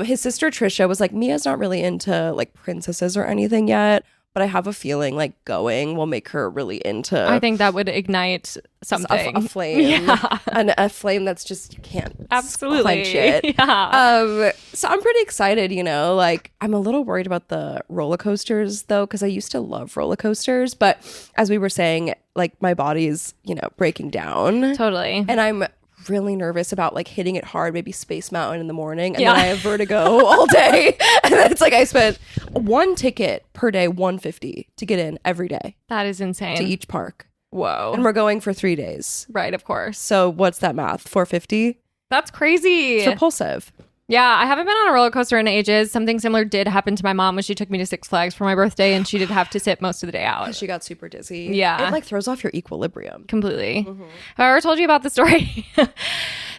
His sister Trisha was like, Mia's not really into like princesses or anything yet, but I have a feeling like going will make her really into I think that would ignite something. a flame. Yeah. A flame that's just, you can't Absolutely. quench it. Yeah. So I'm pretty excited, you know, like I'm a little worried about the roller coasters though, because I used to love roller coasters, but as we were saying, like my body's, you know, breaking down. Totally. And I'm really nervous about like hitting it hard, maybe Space Mountain in the morning, and Yeah. then I have vertigo all day. And then it's like I spent one ticket per day, $150 to get in every day That is insane. to each park. Whoa. And we're going for 3 days. Right, of course. So what's that math? $450? That's crazy. It's repulsive. Yeah, I haven't been on a roller coaster in ages. Something similar did happen to my mom when she took me to Six Flags for my birthday, and she did have to sit most of the day out. She got super dizzy. Yeah. It like throws off your equilibrium. Completely. Have I ever told you about the story?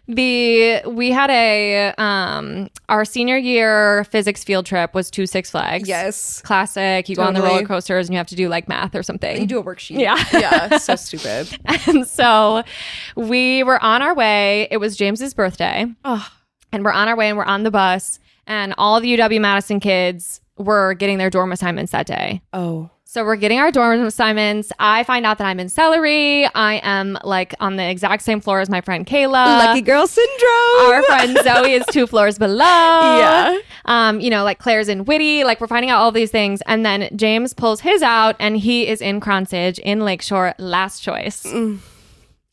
We had our senior year physics field trip was to Six Flags. Yes. Classic. You go on the Totally. roller coasters and you have to do like math or something. You do a worksheet. Yeah. Yeah. So stupid. And so we were on our way. It was James's birthday. Oh. And we're on our way and we're on the bus. And all the UW-Madison kids were getting their dorm assignments that day. Oh. So we're getting our dorm assignments. I find out that I'm in celery. I am like on the exact same floor as my friend Kayla. Lucky girl syndrome. Our friend Zoe is 2 floors below. Yeah. You know, like Claire's in Witty. Like we're finding out all these things. And then James pulls his out and he is in Cronsage in Lakeshore, last choice.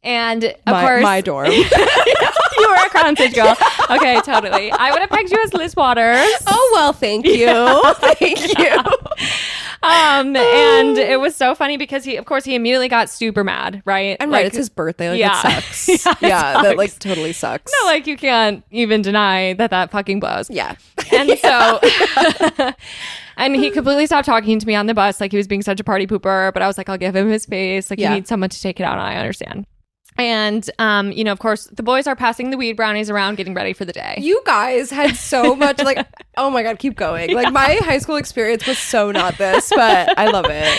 And of course, my dorm. you were a Cronsage girl. Okay, totally. I would have pegged you as Liz Waters. Oh, well, thank you. Thank you. And it was so funny because he immediately got super mad, right? I'm like, right. It's his birthday. Like, yeah. it sucks. Yeah, it That sucks. like totally sucks. No, like you can't even deny that fucking blows. Yeah. And so, and he completely stopped talking to me on the bus. Like he was being such a party pooper, but I was like, I'll give him his space. Like Yeah. you need someone to take it out on. I understand. And, you know, of course, the boys are passing the weed brownies around, getting ready for the day. You guys had so much like, oh my God, keep going. Like my high school experience was so not this, but I love it.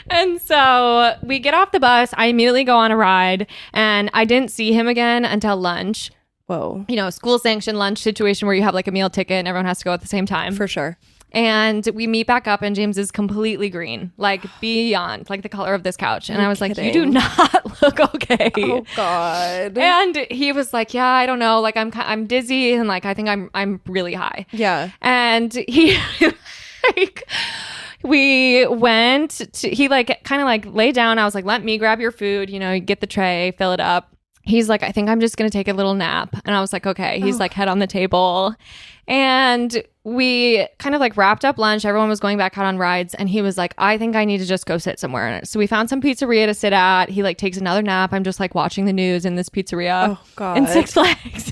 And so we get off the bus. I immediately go on a ride and I didn't see him again until lunch. Whoa. You know, school sanctioned lunch situation where you have like a meal ticket and everyone has to go at the same time. For sure. And we meet back up and James is completely green, like beyond, like the color of this couch. And I was like, you do not look okay. Oh God. And he was like, yeah, I don't know. Like I'm dizzy and like I think I'm really high. Yeah. And he like we went to, he like kind of like lay down. I was like, let me grab your food, you know, you get the tray, fill it up. He's like, I think I'm just going to take a little nap. And I was like, okay. He's like head on the table. And we kind of like wrapped up lunch. Everyone was going back out on rides. And he was like, I think I need to just go sit somewhere. So we found some pizzeria to sit at. He like takes another nap. I'm just like watching the news in this pizzeria Oh God. in Six Flags.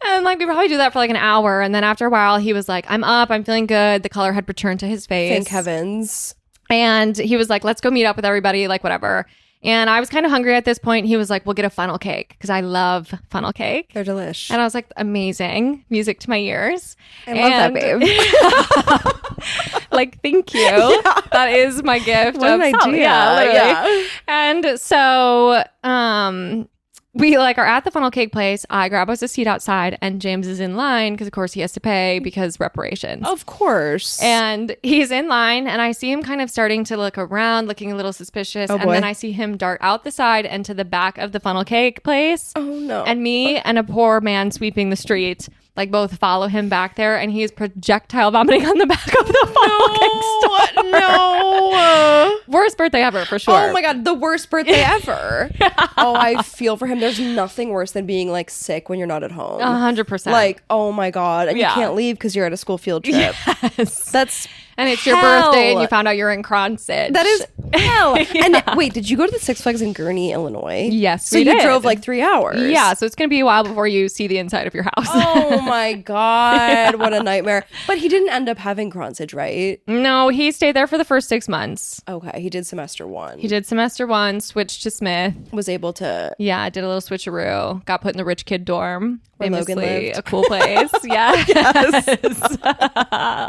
And like we probably do that for like an hour. And then after a while, he was like, I'm up. I'm feeling good. The color had returned to his face. Thank heavens. And he was like, let's go meet up with everybody, like whatever. And I was kind of hungry at this point. He was like, we'll get a funnel cake because I love funnel cake. They're delish. And I was like, amazing. Music to my ears. I love that, babe. Like, thank you. That is my gift. What of an funnel- idea. Yeah, literally. Yeah. And so we like are at the funnel cake place. I grab us a seat outside and James is in line because of course he has to pay because reparations. Of course. And he's in line and I see him kind of starting to look around, looking a little suspicious. Oh, and boy. then I see him dart out the side and to the back of the funnel cake place. Oh no. And me and a poor man sweeping the street, like both follow him back there and he's projectile vomiting on the back of the funnel cake store. No. Worst birthday ever for sure. Oh my God, the worst birthday ever. Oh, I feel for him. There's nothing worse than being like sick when you're not at home. 100%. Like, oh my God. And Yeah. you can't leave because you're at a school field trip. Yes. That's And it's your hell. birthday and you found out you're in Cronsage. That is hell. And wait, did you go to the Six Flags in Gurnee, Illinois? Yes, So we you did. drove like 3 hours. Yeah, so it's going to be a while before you see the inside of your house. Oh my God. What a nightmare. But he didn't end up having Cronsage, right? No, he stayed there for the first 6 months. Okay. He did semester 1. He did semester 1, switched to Smith. Was able to. Yeah, did a little switcheroo. Got put in the rich kid dorm. Where Logan Famously lived. a cool place. Yeah. Yes.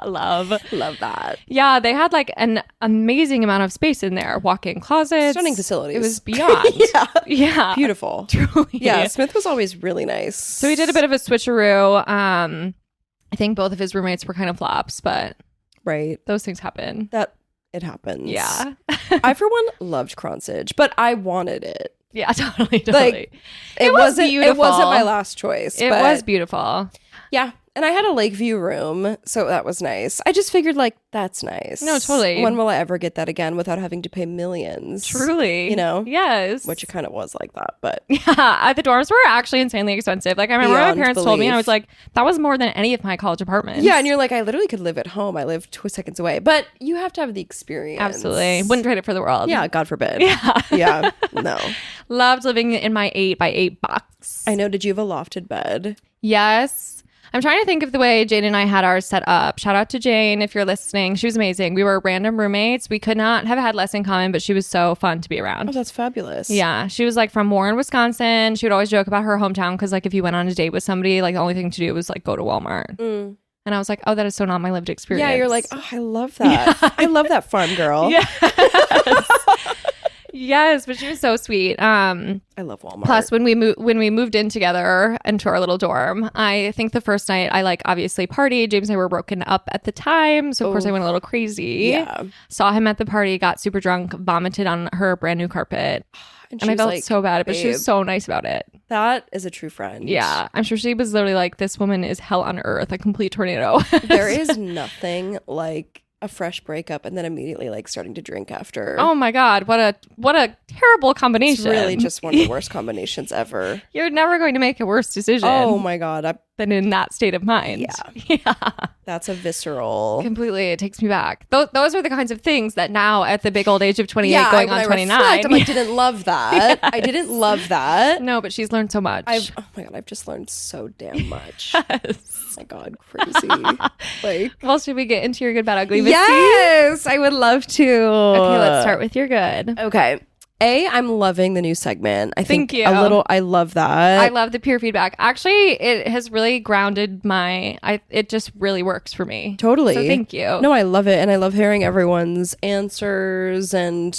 Love. Love that. Yeah, they had like an amazing amount of space in there. Walk-in closets. Stunning facilities. It was beyond. Yeah. Yeah. Beautiful. Truly. Yeah. Smith was always really nice. So we did a bit of a switcheroo. I think both of his roommates were kind of flops, but Right. those things happen. That it happens. Yeah. I, for one, loved Cronsage, but I wanted it. Yeah, totally. Like, it wasn't beautiful. It wasn't my last choice. It was beautiful. Yeah. And I had a Lakeview room, so that was nice. I just figured, like, that's nice. No, totally. When will I ever get that again without having to pay millions? Truly. You know? Yes. Which it kind of was like that, but... Yeah, the dorms were actually insanely expensive. Like, I remember my parents told me, and I was like, that was more than any of my college apartments. Yeah, and you're like, I literally could live at home. I live 2 seconds away. But you have to have the experience. Absolutely. Wouldn't trade it for the world. Yeah, God forbid. Yeah. Yeah, no. Loved living in my 8x8 box. I know. Did you have a lofted bed? Yes. I'm trying to think of the way Jane and I had ours set up. Shout out to Jane if you're listening. She was amazing. We were random roommates. We could not have had less in common, but she was so fun to be around. Oh, that's fabulous. Yeah. She was like from Warren, Wisconsin. She would always joke about her hometown because like if you went on a date with somebody, like the only thing to do was like go to Walmart. Mm. And I was like, oh, that is so not my lived experience. Yeah, you're like, oh, I love that. Yeah. I love that farm girl. Yes. Yes, but she was so sweet. I love Walmart. Plus, when we moved in together into our little dorm, I think the first night I like obviously partied. James and I were broken up at the time, so of course I went a little crazy. Yeah. Saw him at the party, got super drunk, vomited on her brand new carpet, and I felt like, so bad. But she was so nice about it. That is a true friend. Yeah, I'm sure she was literally like, "This woman is hell on earth, a complete tornado." There is nothing like a fresh breakup and then immediately like starting to drink after. Oh my God, what a terrible combination. It's really just one of the worst combinations ever. You're never going to make a worse decision. Oh my God. Than in that state of mind. Yeah. That's a visceral. Completely. It takes me back. Those are the kinds of things that now at the big old age of 28 going on 29. I'm like, didn't love that. Yes. I didn't love that. No, but she's learned so much. Oh my God, I've just learned so damn much. Yes. Oh my God, crazy. Like, well, should we get into your good, bad, ugly? Yes, I would love to. Okay, let's start with your good. Okay. I'm loving the new segment. Thank you. I love that. I love the peer feedback. Actually, it has really grounded it just really works for me. Totally. So thank you. No, I love it. And I love hearing everyone's answers and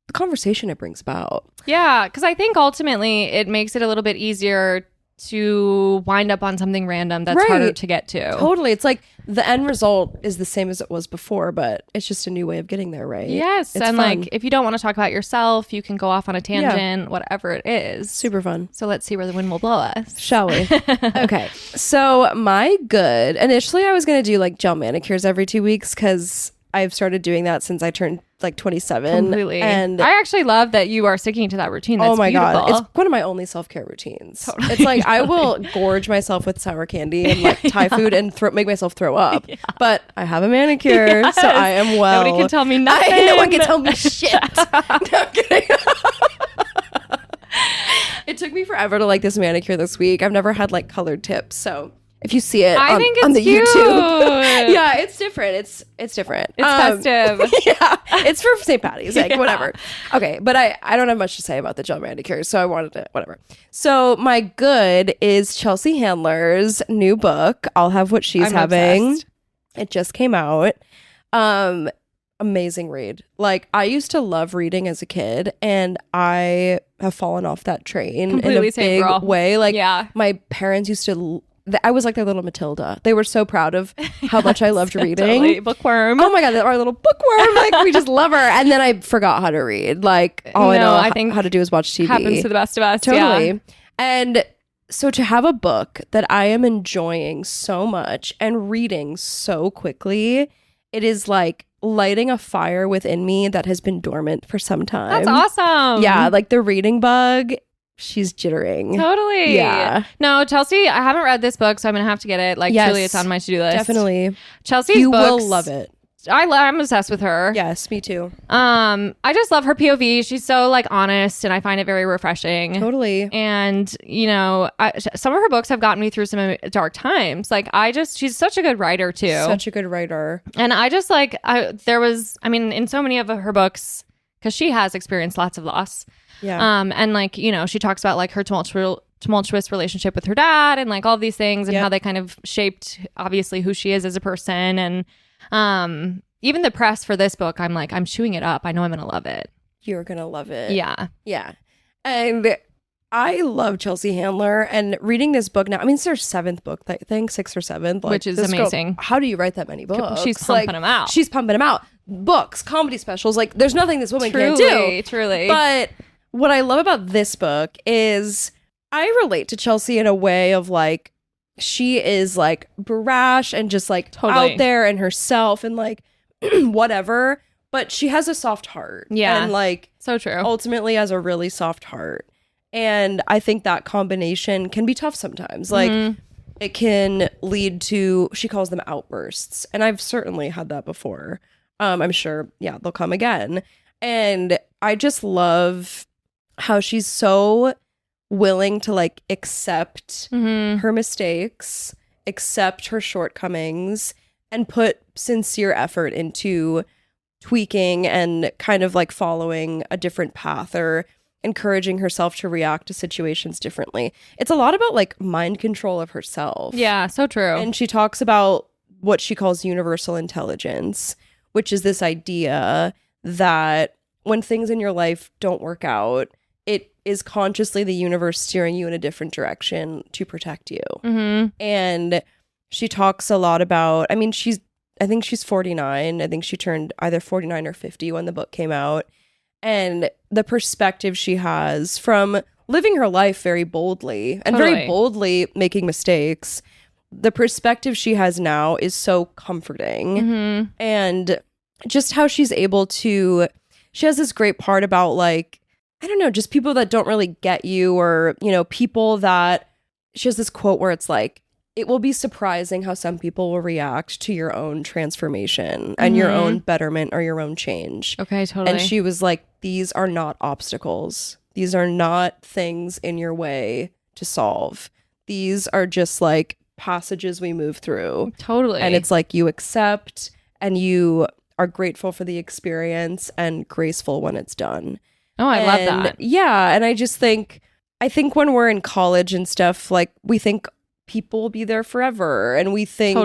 the conversation it brings about. Yeah, because I think ultimately it makes it a little bit easier to wind up on something random that's harder to get to. Totally. It's like the end result is the same as it was before, but it's just a new way of getting there, right? Yes. It's and fun. like if you don't want to talk about yourself, you can go off on a tangent, whatever it is. Super fun. So let's see where the wind will blow us. Shall we? Okay. So my good, initially I was going to do like gel manicures every 2 weeks because I've started doing that since I turned like 27. Completely. And I actually love that you are sticking to that routine. That's beautiful. God. It's one of my only self-care routines. Totally. It's like I will gorge myself with sour candy and like Thai food and make myself throw up. Yeah. But I have a manicure, so I am well. Nobody can tell me nothing. No one can tell me shit. No, I'm kidding. It took me forever to like this manicure this week. I've never had like colored tips, so if you see it on the cute. YouTube. Yeah, it's different. It's different. It's festive. Yeah, it's for St. Patty's, like whatever. Okay, but I don't have much to say about the gel manicure, so I wanted to, whatever. So my good is Chelsea Handler's new book, I'll Have What She's Having. Obsessed. It just came out. Amazing read. Like I used to love reading as a kid, and I have fallen off that train Completely in a big way. Like my parents used to... I was like their little Matilda. They were so proud of how much I loved reading. Totally. Bookworm. Oh my God, our little bookworm. Like we just love her. And then I forgot how to read. Like all I think how to do is watch TV. Happens to the best of us. Totally. Yeah. And so to have a book that I am enjoying so much and reading so quickly, it is like lighting a fire within me that has been dormant for some time. That's awesome. Yeah, like the reading bug. She's jittering. Totally. Yeah. No, Chelsea, I haven't read this book, so I'm going to have to get it. Like, truly, it's on my to-do list. Definitely. Chelsea's you books. will love it. I'm obsessed with her. Yes, me too. I just love her POV. She's so like honest, and I find it very refreshing. Totally. And you know, some of her books have gotten me through some dark times. Like she's such a good writer too. Such a good writer. And I just like, in so many of her books, because she has experienced lots of loss. Yeah. And like, you know, she talks about like her tumultuous relationship with her dad and like all these things and how they kind of shaped obviously who she is as a person. And even the press for this book, I'm like, I'm chewing it up. I know I'm going to love it. You're going to love it. Yeah. Yeah. And I love Chelsea Handler, and reading this book now, I mean, it's her 7th book, I think, 6th or 7th. Like, Which is this girl, amazing. how do you write that many books? She's pumping them out. She's pumping them out. Books, comedy specials, like, there's nothing this woman can't do. Truly. But what I love about this book is I relate to Chelsea in a way of, like, she is, like, brash and just, like, out there and herself and, like, whatever. But she has a soft heart. Yeah. And, like, so true. Ultimately has a really soft heart. And I think that combination can be tough sometimes. Like, it can lead to, she calls them outbursts. And I've certainly had that before. I'm sure, yeah, they'll come again. And I just love how she's so willing to, like, accept her mistakes, accept her shortcomings, and put sincere effort into tweaking and kind of, like, following a different path or encouraging herself to react to situations differently. It's a lot about, like, mind control of herself. Yeah, so true. And she talks about what she calls universal intelligence, which is this idea that when things in your life don't work out, it is consciously the universe steering you in a different direction to protect you. And she talks a lot about, I mean, I think she's 49. I think she turned either 49 or 50 when the book came out. And the perspective she has from living her life very boldly and very boldly making mistakes, the perspective she has now is so comforting. And just how she's able to, she has this great part about, like, I don't know, just people that don't really get you, or, you know, people that, she has this quote where it's like, it will be surprising how some people will react to your own transformation and your own betterment or your own change. Okay, totally. And she was like, these are not obstacles. These are not things in your way to solve. These are just, like, passages we move through. Totally. And it's like you accept and you are grateful for the experience and graceful when it's done. Oh, I love that. Yeah. And I think when we're in college and stuff, like, we think people will be there forever, and we think,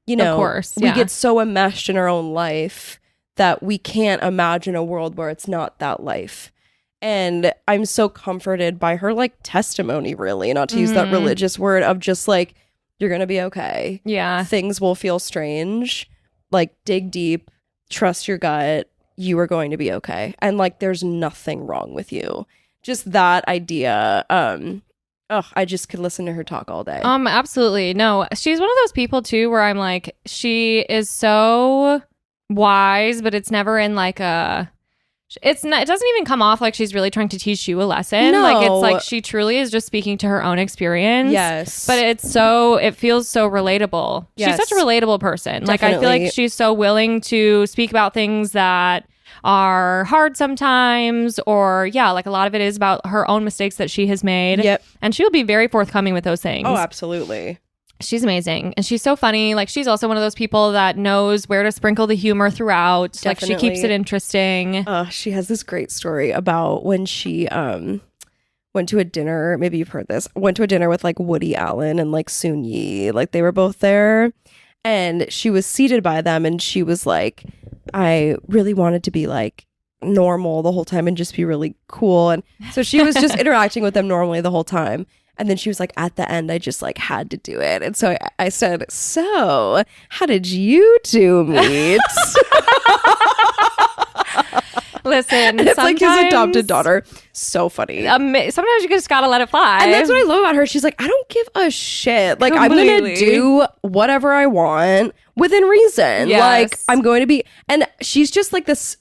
you know, of course, we get so enmeshed in our own life that we can't imagine a world where it's not that life. And I'm so comforted by her, like, testimony, really, not to use that religious word, of just, like, you're gonna be okay. Yeah, things will feel strange, like, dig deep, trust your gut, you are going to be okay, and, like, there's nothing wrong with you. Just that idea. I just could listen to her talk all day. Absolutely. No, she's one of those people too where I'm like, she is so wise, but it's never in, like, it doesn't even come off like she's really trying to teach you a lesson. No. Like, it's like she truly is just speaking to her own experience. Yes. But it feels so relatable. Yes. She's such a relatable person. Definitely. Like, I feel like she's so willing to speak about things that are hard sometimes, or like, a lot of it is about her own mistakes that she has made. Yep. And she'll be very forthcoming with those things. Oh, absolutely. She's amazing. And she's so funny. Like, she's also one of those people that knows where to sprinkle the humor throughout. Definitely. Like, she keeps it interesting. She has this great story about when she went to a dinner, maybe you've heard this, went to a dinner with, like, Woody Allen and, like, Soon Yi. Like, they were both there. And she was seated by them, and she was like, I really wanted to be, like, normal the whole time and just be really cool. And so she was just interacting with them normally the whole time. And then she was like, at the end, I just, like, had to do it. And so I said, so how did you two meet? Listen, it's like his adopted daughter. So funny. Sometimes you just gotta let it fly. And that's what I love about her. She's like, I don't give a shit. Like, Completely. I'm going to do whatever I want within reason. Yes. Like, I'm going to be, and she's just like this,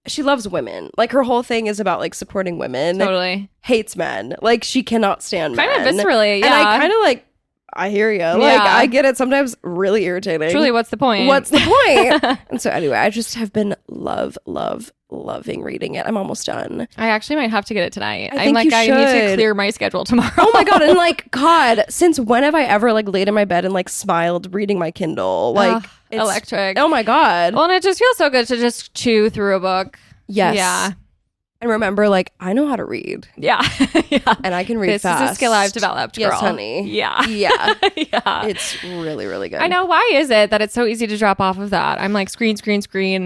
she loves women. Like, her whole thing is about, like, supporting women. Totally. Hates men. Like, she cannot stand men. Kind of viscerally, yeah. And I kind of, like, I hear you. Like, I get it. Sometimes really irritating. Truly, what's the point? What's the point? And so anyway, I just have been loving reading it. I'm almost done. I actually might have to get it tonight. I need to clear my schedule tomorrow. Oh my God. And, like, God, since when have I ever, like, laid in my bed and, like, smiled reading my Kindle? Like, it's electric. Oh my God. Well, and it just feels so good to just chew through a book. Yes. Yeah. And remember, like, I know how to read. Yeah. Yeah. And I can read fast. This is a skill I've developed, girl. Yes, honey. Yeah. Yeah. Yeah. It's really, really good. I know. Why is it that it's so easy to drop off of that? I'm like, screen.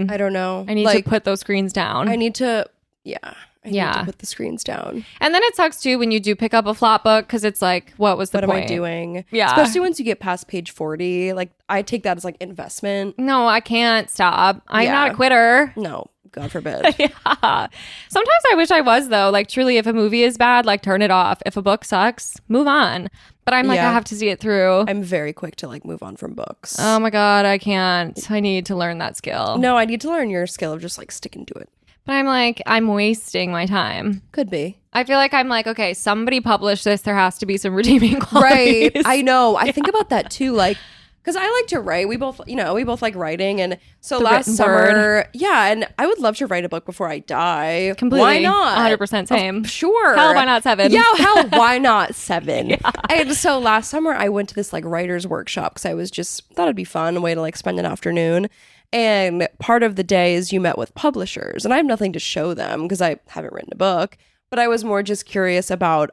I don't know. I need to put those screens down. I need to, yeah. I need to put the screens down. And then it sucks too when you do pick up a flop book because it's like, what was the point? What am I doing? Yeah. Especially once you get past page 40. Like, I take that as like investment. No, I can't stop. I'm not a quitter. No, God forbid. Yeah. Sometimes I wish I was though. Like truly, if a movie is bad, like turn it off. If a book sucks, move on. But I'm like, I have to see it through. I'm very quick to like move on from books. Oh my God, I can't. I need to learn that skill. No, I need to learn your skill of just like sticking to it. But I'm like, I'm wasting my time. Could be. I feel like I'm like, okay, somebody published this. There has to be some redeeming qualities. Right. I know. I think about that too. Like, because I like to write. We both like writing. And so last summer, and I would love to write a book before I die. Completely. Why not? 100% same. Sure. Hell, why not 7? Yeah, hell, why not 7? And so last summer, I went to this like writer's workshop because I was just thought it'd be fun, a way to like spend an afternoon. And part of the day is you met with publishers. And I have nothing to show them because I haven't written a book. But I was more just curious about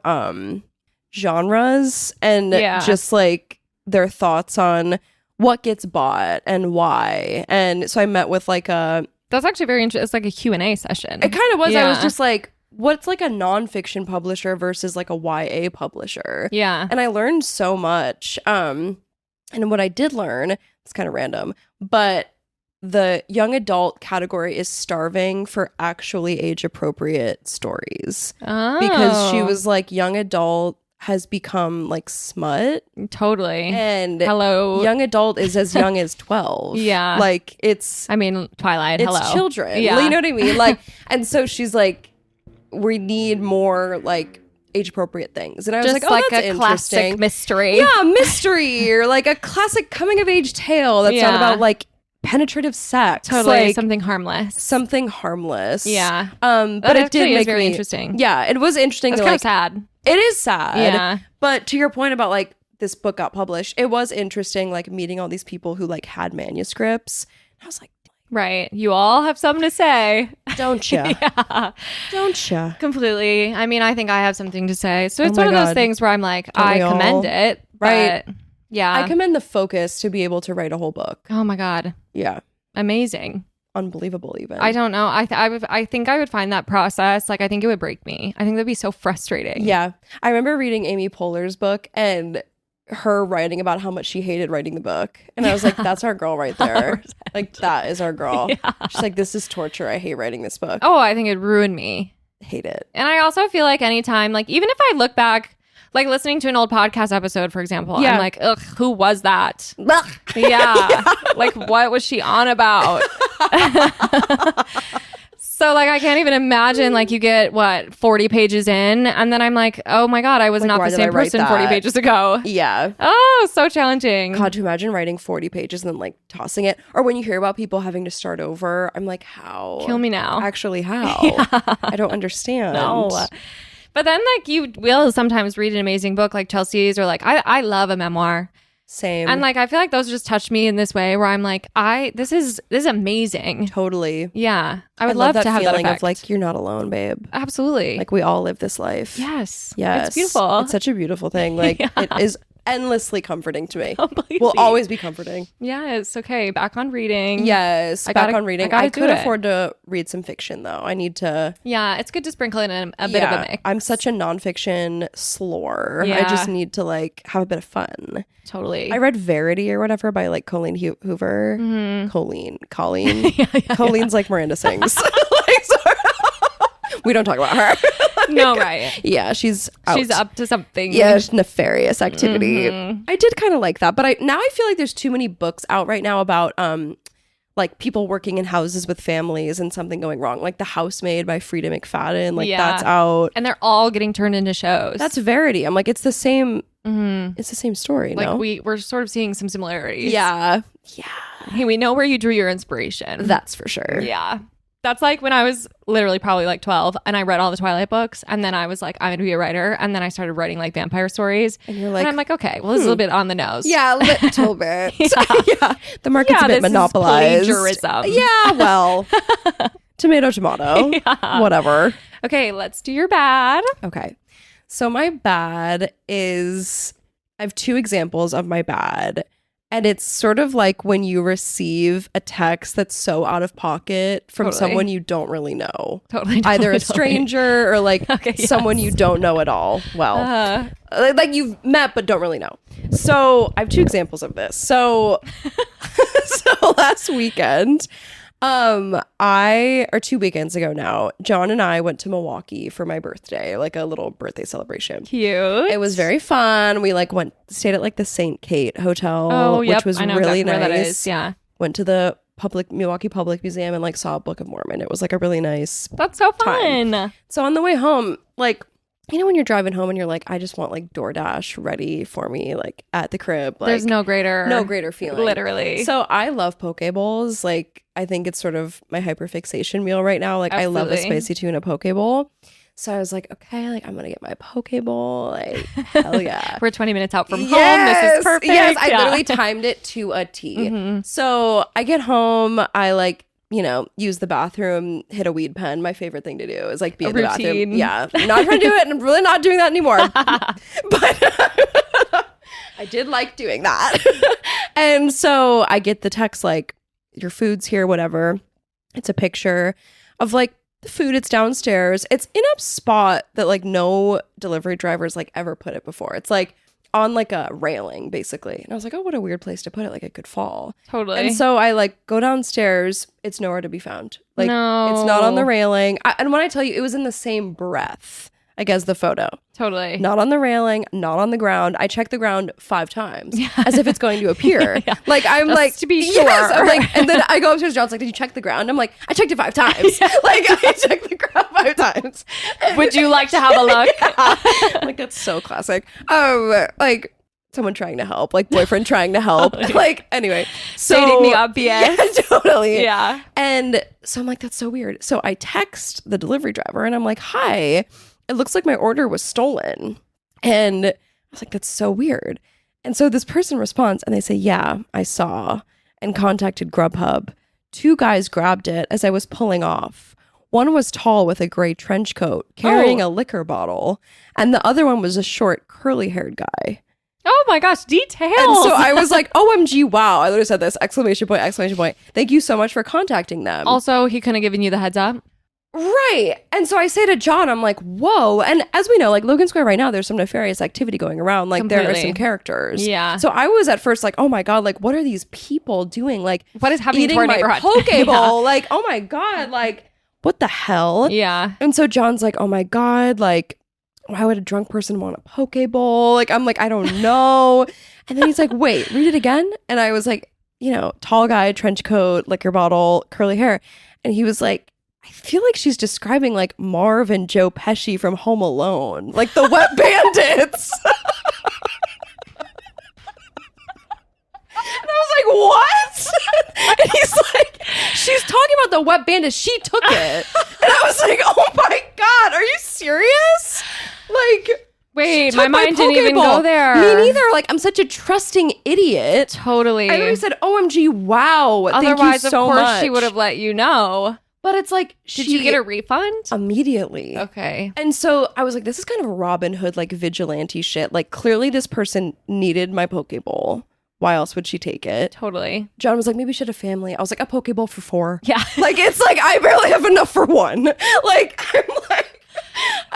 genres and just like their thoughts on what gets bought and why. And so I met with like that's actually very interesting. It's like a Q&A session. It kind of was. I was just like, what's like a nonfiction publisher versus like a YA publisher? Yeah. And I learned so much. And what I did learn, it's kind of random, but the young adult category is starving for actually age appropriate stories. Because she was like, young adult has become like smut. Totally. And hello, young adult is as young as 12. Yeah. Like it's, I mean, Twilight. it's hello. children. Yeah. You know what I mean? Like, and so she's like, we need more like age appropriate things. And I was just like, oh, that's a interesting. classic mystery. Yeah, mystery or like a classic coming of age tale that's not about like penetrative sex. Totally. Like, something harmless. something harmless. Yeah. But it did make very me interesting. Yeah, it was interesting. It's to, kind like, of sad. It is sad. Yeah. But to your point about like this book got published, it was interesting like meeting all these people who like had manuscripts. I was like, right. You all have something to say. don't ya? Yeah. Don't ya? Completely. I mean, I think I have something to say. So it's my one of those God. things where I'm like, Don't I we all? commend it. Right. But yeah. I commend the focus to be able to write a whole book. Oh my God. Yeah. Amazing. Unbelievable even. I don't know. I think I would find that process, like, I think it would break me. I think that'd be so frustrating. Yeah. I remember reading Amy Poehler's book and her writing about how much she hated writing the book. And I was like, that's our girl right there. 100%. Like, that is our girl. Yeah. She's like, this is torture. I hate writing this book. Oh, I think it'd ruin me. Hate it. And I also feel like anytime, like, even if I look back, like listening to an old podcast episode, for example, Yeah. I'm like, ugh, who was that? Yeah. Like, what was she on about? So, like, I can't even imagine, like, you get, 40 pages in, and then I'm like, oh my God, I was Like, not why the did I same write person 40 that? pages ago. Yeah. Oh, so challenging. God, to imagine writing 40 pages and then like tossing it. Or when you hear about people having to start over, I'm like, how? Kill me now. Actually, how? I don't understand. No. But then, like, you will sometimes read an amazing book like Chelsea's, or like, I love a memoir. Same. And like, I feel like those just touch me in this way where I'm like, this is amazing. Totally. Yeah. I would love that to have that feeling effect. of like, you're not alone, babe. Absolutely. Like, we all live this life. yes. Yes. It's beautiful. It's such a beautiful thing. Like, Yeah. it is endlessly comforting to me. Completely. Will always be comforting. Yes. Okay. Back on reading. Yes. I Back gotta- on reading. I gotta I do could it. afford to read some fiction though. I need to. Yeah. It's good to sprinkle in a bit of a mix. I'm such a nonfiction slore. I Yeah. just need to like have a bit of fun. Totally. I read Verity or whatever by like Colleen Hoover. Colleen. yeah. Colleen's like Miranda sings. Like, sorry. We don't talk about her. No, right. Yeah, she's out. She's up to something. Yeah, it's nefarious activity. Mm-hmm. I did kind of like that, but I feel like there's too many books out right now about like people working in houses with families and something going wrong. Like The Housemaid by Frida McFadden. Like that's out. And they're all getting turned into shows. That's Verity. I'm like, it's the same. It's the same story. like no? we're sort of seeing some similarities. Yeah. Yeah. Hey, we know where you drew your inspiration. That's for sure. Yeah. That's like when I was literally probably like 12 and I read all the Twilight books, and then I was like, I'm going to be a writer. And then I started writing like vampire stories. And you're like, and I'm like, okay, well, this is a little bit on the nose. yeah, a little bit. Yeah. Yeah. The market's a bit this is monopolized. plagiarism. Yeah, well, tomato. Yeah. Whatever. Okay, let's do your bad. Okay. So my bad is, I have two examples of my bad. And it's sort of like when you receive a text that's so out of pocket from someone you don't really know. Either a stranger or like someone you don't know at all. Well, like you've met but don't really know. So I have 2 examples of this. So last weekend, 2 weekends ago now, John and I went to Milwaukee for my birthday, like a little birthday celebration. Cute. It was very fun. We like stayed at like the St. Kate Hotel, which was really nice. That is. Yeah. Went to the Milwaukee Public Museum and like saw a Book of Mormon. It was like a really nice That's so fun. time. So on the way home, like, you know when you're driving home and you're like, I just want like DoorDash ready for me, like at the crib. Like, there's no greater feeling. Literally. So I love poke bowls. Like I think it's sort of my hyperfixation meal right now. Like Absolutely. I love a spicy tuna poke bowl. So I was like, okay, like I'm gonna get my poke bowl. Like hell yeah. We're 20 minutes out from home. This is perfect. Yes, I literally timed it to a T. Mm-hmm. So I get home, I like, you know, use the bathroom, hit a weed pen. My favorite thing to do is like be in the bathroom. Yeah. I'm not trying to do it. And I'm really not doing that anymore. But I did like doing that. And so I get the text like, your food's here, whatever. It's a picture of like the food. It's downstairs. It's in a spot that like no delivery drivers like ever put it before. It's like on like a railing basically. And I was like, oh, what a weird place to put it. Like it could fall. Totally. And so I like go downstairs. It's nowhere to be found. Like it's not on the railing. And when I tell you, it was in the same breath, like as the photo. Totally. Not on the railing, not on the ground. I checked the ground 5 times as if it's going to appear. Like I'm just like, to be sure. Yes, I'm like, and then I go upstairs, John's like, did you check the ground? I'm like, I checked it 5 times. Like I checked the ground 5 times. Would you like to have a look? Like that's so classic. Like someone trying to help, like boyfriend trying to help. Like anyway, so stating the obvious. Yeah, totally. Yeah. And so I'm like, that's so weird. So I text the delivery driver and I'm like, hi, it looks like my order was stolen. And I was like, that's so weird. And so this person responds and they say, yeah, I saw, and contacted Grubhub. 2 guys grabbed it as I was pulling off. One was tall with a gray trench coat carrying a liquor bottle. And the other one was a short curly haired guy. Oh my gosh, details. And so I was like, OMG, wow. I literally said this, exclamation point, exclamation point. Thank you so much for contacting them. Also, he couldn't have given you the heads up. Right. And so I say to John, I'm like, whoa. And as we know, like Logan Square right now, there's some nefarious activity going around. Like there are some characters. Yeah. So I was at first like, oh my God, like what are these people doing? Like what is happening eating to our my neighborhood? poke bowl? Like, oh my God, like what the hell? Yeah. And so John's like, oh my God, like why would a drunk person want a poke bowl? Like I'm like, I don't know. And then he's like, wait, read it again. And I was like, you know, tall guy, trench coat, liquor bottle, curly hair. And he was like, I feel like she's describing like Marv and Joe Pesci from Home Alone, like the Wet Bandits. And I was like, what? And he's like, she's talking about the Wet Bandits. She took it. And I was like, oh my God, are you serious? Like, wait, my mind didn't even go there. Me neither. Like, I'm such a trusting idiot. Totally. I literally said, OMG, wow. Otherwise, thank you so of course, much. she would have let you know. But it's like, did you get a refund? Immediately. Okay. And so I was like, this is kind of Robin Hood, like vigilante shit. Like clearly this person needed my poke bowl. Why else would she take it? Totally. John was like, maybe she had a family. I was like, a poke bowl for 4. Yeah. Like, it's like, I barely have enough for 1. Like, I'm like,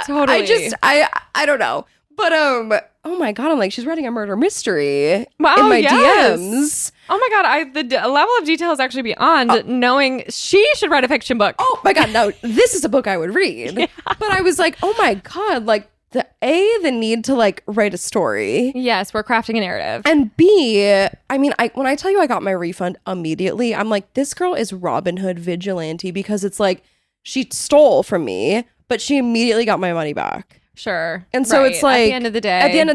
totally. I don't know. But, oh my God, I'm like, she's writing a murder mystery in my DMs. Oh my God, the level of detail is actually beyond knowing she should write a fiction book. Oh my God, no, this is a book I would read. Yeah. But I was like, oh my God, like the need to like write a story. Yes, we're crafting a narrative. And B, I mean, when I tell you I got my refund immediately, I'm like, this girl is Robin Hood vigilante because it's like she stole from me, but she immediately got my money back. Sure. And so it's like, at the end of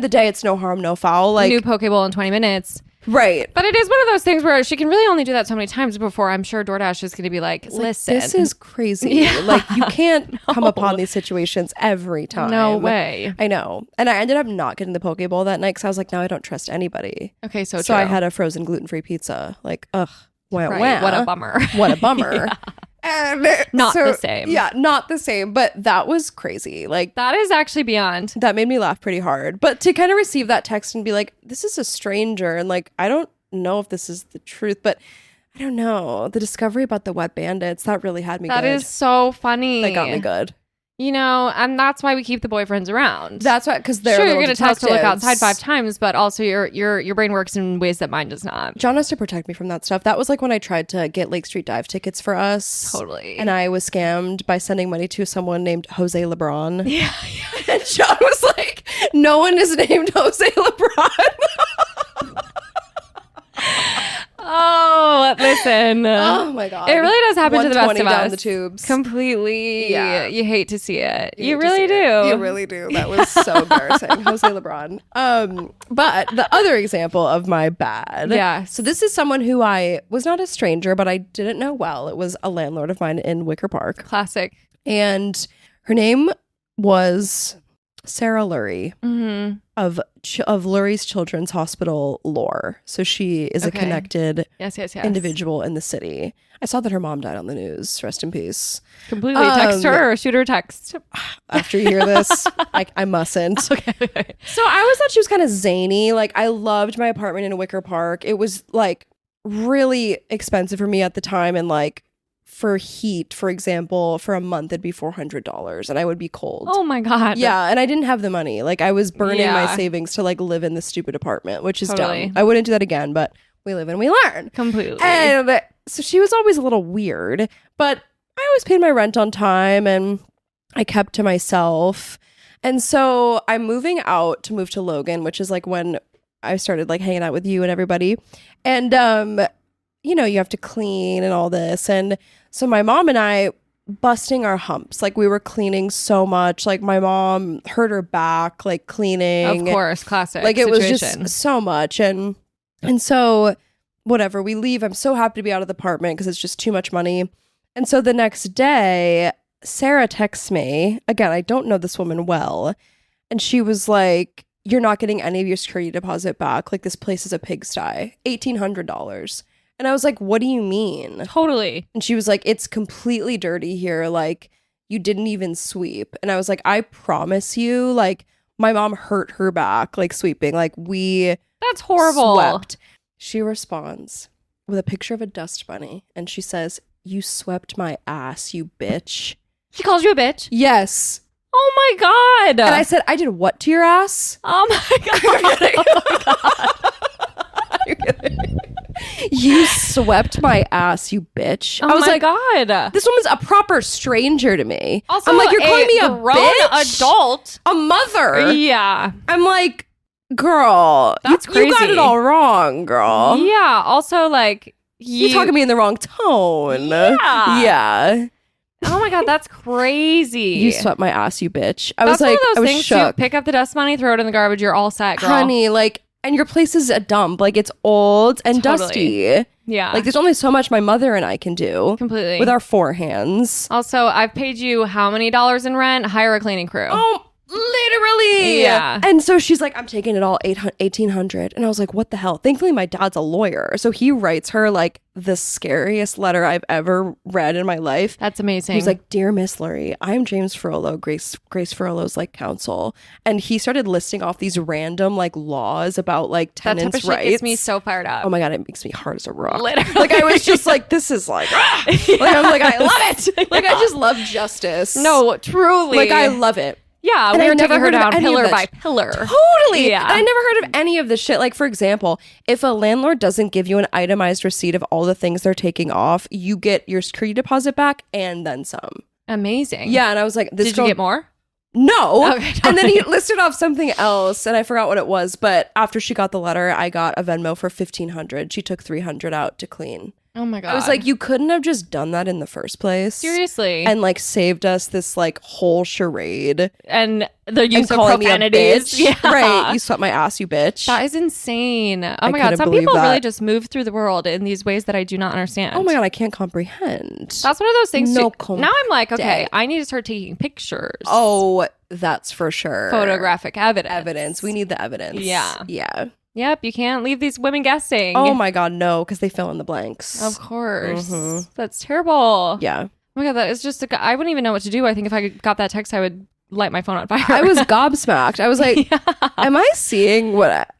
the day, it's no harm, no foul. Like new poke bowl in 20 minutes. Right. But it is one of those things where she can really only do that so many times before I'm sure DoorDash is going to be like, listen. This is crazy. Yeah. Like you can't come upon these situations every time. No way. I know. And I ended up not getting the poke bowl that night because I was like, now I don't trust anybody. Okay, so I had a frozen gluten-free pizza. Like, ugh. Wah, wah. What a bummer. What a bummer. Yeah. And not the same. Yeah, not the same. But that was crazy. Like that is actually beyond. That made me laugh pretty hard. But to kind of receive that text and be like, this is a stranger. And like, I don't know if this is the truth, but I don't know. The discovery about the wet bandits, that really had me That good. is so funny. That got me good. You know, and that's why we keep the boyfriends around. That's right, because they're sure, you're going to tell us to look outside 5 times, but also your brain works in ways that mine does not. John has to protect me from that stuff. That was like when I tried to get Lake Street Dive tickets for us. Totally. And I was scammed by sending money to someone named Jose LeBron. Yeah. And John was like, no one is named Jose LeBron. Oh, listen. Oh my God. It really does happen to the best 120 of down us. the tubes. Completely. Yeah. You hate to see it. You hate to really see do. it. You really do. That was so embarrassing. Jose LeBron. But the other example of my bad. Yeah. So this is someone who I was not a stranger, but I didn't know well. It was a landlord of mine in Wicker Park. Classic. And her name was Sarah Lurie of Lurie's Children's Hospital lore. So she is a connected yes. individual in the city. I saw that her mom died on the news. Rest in peace. Completely. Text her or shoot her a text. After you hear this, I mustn't. Okay. So I always thought she was kind of zany. Like, I loved my apartment in Wicker Park. It was like really expensive for me at the time, and like for heat, for example, for a month it'd be $400 and I would be cold. Oh my God. Yeah, and I didn't have the money. Like, I was burning my Yeah. savings to like live in this stupid apartment, which is Totally. dumb. I wouldn't do that again, but we live and we learn. Completely. And so she was always a little weird, but I always paid my rent on time and I kept to myself. And so I'm moving out to move to Logan, which is like when I started like hanging out with you and everybody. And you know, you have to clean and all this. And so my mom and I busting our humps. Like, we were cleaning so much. Like, my mom hurt her back, like cleaning. Of course. Classic. Like, it situation. was just so much. And so whatever, we leave. I'm so happy to be out of the apartment because it's just too much money. And so the next day, Sarah texts me. Again, I don't know this woman well. And she was like, you're not getting any of your security deposit back. Like, this place is a pigsty. $1,800. And I was like, what do you mean? Totally. And she was like, it's completely dirty here. Like, you didn't even sweep. And I was like, I promise you, like, my mom hurt her back, like, sweeping. Like, we That's horrible. swept. She responds with a picture of a dust bunny. And she says, you swept my ass, you bitch. She calls you a bitch. Yes. Oh my God. And I said, I did what to your ass? Oh my God. You swept my ass, you bitch. Oh I was my like, God. this woman's a proper stranger to me. Also, I'm like, you're calling me a grown bitch? adult. A mother. Yeah. I'm like, girl, That's you got crazy. it all wrong, girl. Yeah. Also, like, You're talking to me in the wrong tone. Yeah. Yeah. Oh my God, that's crazy. You swept my ass, you bitch. I That's was like, one of I those was things shook. too. Pick up the dust money, throw it in the garbage. You're all set, girl. Honey, like, and your place is a dump. Like, it's old and Totally. dusty. Yeah. Like, there's only so much my mother and I can do completely. with our 4 hands. Also, I've paid you how many dollars in rent? Hire a cleaning crew. Oh, literally. Yeah. And so she's like, I'm taking it all $1,800. And I was like, what the hell? Thankfully, my dad's a lawyer. So he writes her like the scariest letter I've ever read in my life. That's amazing. He's like, Dear Miss Lurie, I'm James Ferrolo, Grace Ferrolo's like counsel. And he started listing off these random like laws about like that type tenants' of shit rights. gets me so fired up. Oh my God, it makes me hard as a rock. Literally. Like, I was just like, this is like, ah! Like, I'm like, I love it. Like, I just love justice. No, truly. Like, I love it. Yeah, And we I were never taking her heard of down any of pillar this. by pillar. Totally. Yeah. And I never heard of any of this shit. Like, for example, if a landlord doesn't give you an itemized receipt of all the things they're taking off, you get your security deposit back and then some. Amazing. Yeah. And I was like, this Did girl- you get more? No. Okay, And then he listed off something else and I forgot what it was. But after she got the letter, I got a Venmo for $1,500. She took $300 out to clean. Oh my God. I was like, you couldn't have just done that in the first place. seriously. And like saved us this like whole charade. And the And use of calling me a profanities. bitch. Yeah. Right. You swept my ass, you bitch. That is insane. Oh I my God. couldn't Some believe people that. really just move through the world in these ways that I do not understand. Oh my God, I can't comprehend. That's one of those things. No too. Now I'm like, okay, day. I need to start taking pictures. Oh, that's for sure. Photographic evidence. Evidence. We need the evidence. Yeah. Yeah. Yep. You can't leave these women guessing. Oh my God, no, because they fill in the blanks. Of course. Mhm. That's terrible. Yeah. Oh my God. That is just, I wouldn't even know what to do. I think if I got that text, I would light my phone on fire. I was gobsmacked. I was like, Yeah. am I seeing what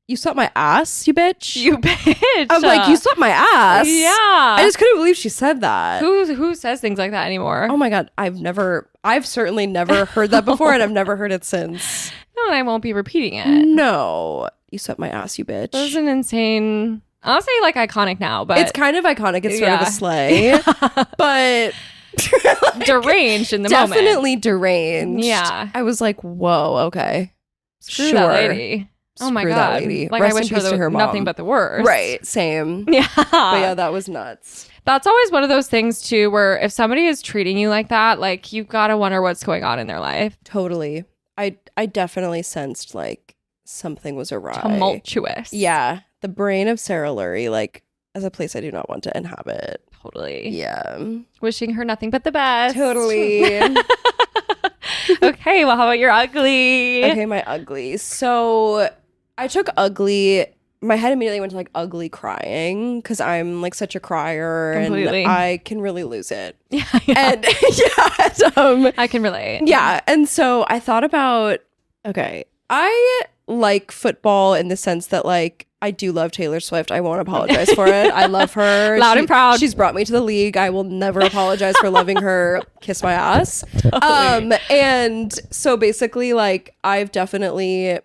you swept my ass, you bitch. You bitch. I'm like, you swept my ass. Yeah. I just couldn't believe she said that. Who says things like that anymore? Oh my God. I've certainly never heard that before, and I've never heard it since. No, and I won't be repeating it. No. You swept my ass, you bitch. That was an insane, I'll say like iconic now, but it's kind of iconic. It's sort of a sleigh. But deranged in the moment. Definitely deranged. Yeah. I was like, whoa, okay. Screw that lady. Oh my Screw God. that lady. Like, Rest I wish in peace to her mom. nothing but the worst. Right. Same. Yeah. But yeah, that was nuts. That's always one of those things too, where if somebody is treating you like that, like you gotta wonder what's going on in their life. Totally. I definitely sensed like something was awry. Tumultuous. Yeah. The brain of Sarah Lurie, like, as a place I do not want to inhabit. Totally. Yeah. Wishing her nothing but the best. Totally. Okay, well, how about your ugly? Okay, my ugly. So I took ugly. My head immediately went to like ugly crying because I'm like such a crier. Completely. And I can really lose it. Yeah. And yeah, I can relate. yeah. And so I thought about, okay, I like football in the sense that like I do love Taylor Swift. I won't apologize for it. I love her. Loud and proud. She's brought me to the league. I will never apologize for loving her. Kiss my ass. Totally. And so basically like I've definitely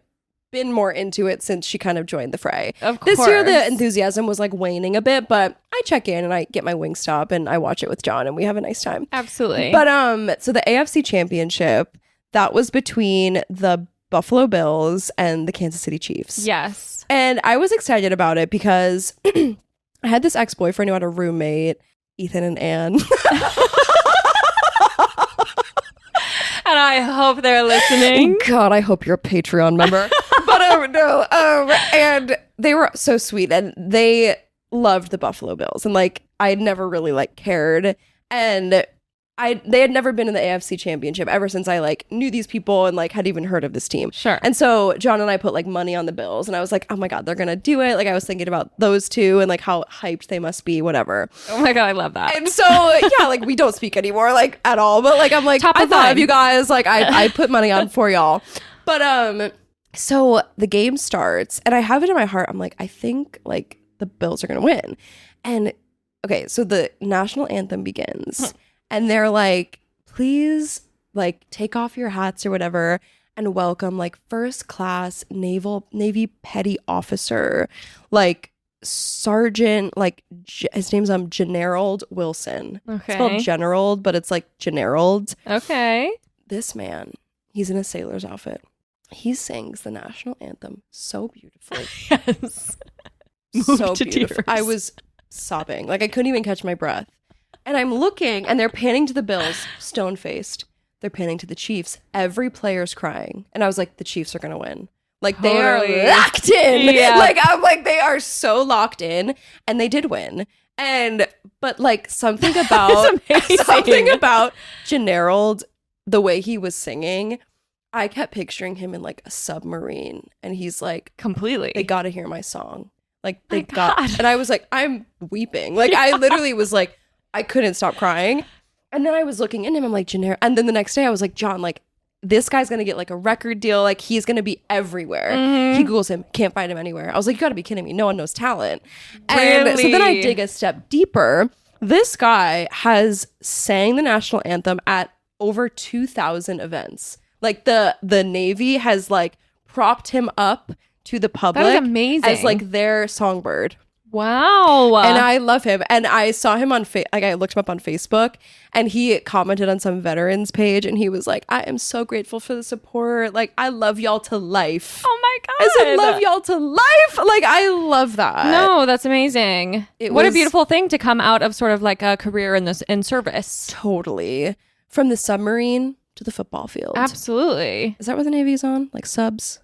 been more into it since she kind of joined the fray. Of course. This year the enthusiasm was like waning a bit, but I check in and I get my Wingstop and I watch it with John and we have a nice time. Absolutely. But so the AFC Championship, that was between the Buffalo Bills and the Kansas City Chiefs. Yes. And I was excited about it because I had this ex-boyfriend who had a roommate, Ethan and Anne. And I hope they're listening. God, I hope you're a Patreon member. But no, and they were so sweet and they loved the Buffalo Bills. And like, I had never really like cared. And they had never been in the AFC Championship ever since I like knew these people and like had even heard of this team. Sure. And so John and I put like money on the Bills and I was like, oh my God, they're going to do it. Like I was thinking about those two and like how hyped they must be, whatever. Oh my God, I love that. And so, yeah, like we don't speak anymore like at all. But like, I'm like, Top I of thought mind. of you guys. Like I put money on for y'all. But so the game starts and I have it in my heart. I'm like, I think like the Bills are going to win. And okay, so the national anthem begins and they're like, please like take off your hats or whatever and welcome like first class Navy petty officer, like Sergeant, like his name's Generald Wilson. Okay. It's spelled Generald, but it's like Generald. Okay. This man, he's in a sailor's outfit. He sings the national anthem so beautifully. Yes. So Moved to beautiful. tears. I was sobbing. Like I couldn't even catch my breath. And I'm looking and they're panning to the Bills, stone-faced. They're panning to the Chiefs. Every player's crying. And I was like, the Chiefs are going to win. Like they Totally. are locked in. Yeah. Like I'm like, they are so locked in. And they did win. But like something about Generald, the way he was singing, I kept picturing him in like a submarine. And he's like, Completely. they got to hear my song. Like My they got, God. and I was like, I'm weeping. Like I literally was like, I couldn't stop crying. And then I was looking into him, I'm like, Generic. And then the next day I was like, John, like this guy's going to get like a record deal. Like he's going to be everywhere. Mm-hmm. He Googles him, can't find him anywhere. I was like, you got to be kidding me. No one knows talent. And so then I dig a step deeper. This guy has sang the national anthem at over 2,000 events. Like the Navy has like propped him up to the public. That is amazing. As like their songbird. Wow. And I love him. And I saw him on I looked him up on Facebook and he commented on some veterans page and he was like, I am so grateful for the support. Like I love y'all to life. Oh my God. I said love y'all to life. Like I love that. No, that's amazing. It What a was- beautiful thing to come out of sort of like a career in service. Totally. From the submarine to the football field. Absolutely. Is that what the Navy's on? Like subs?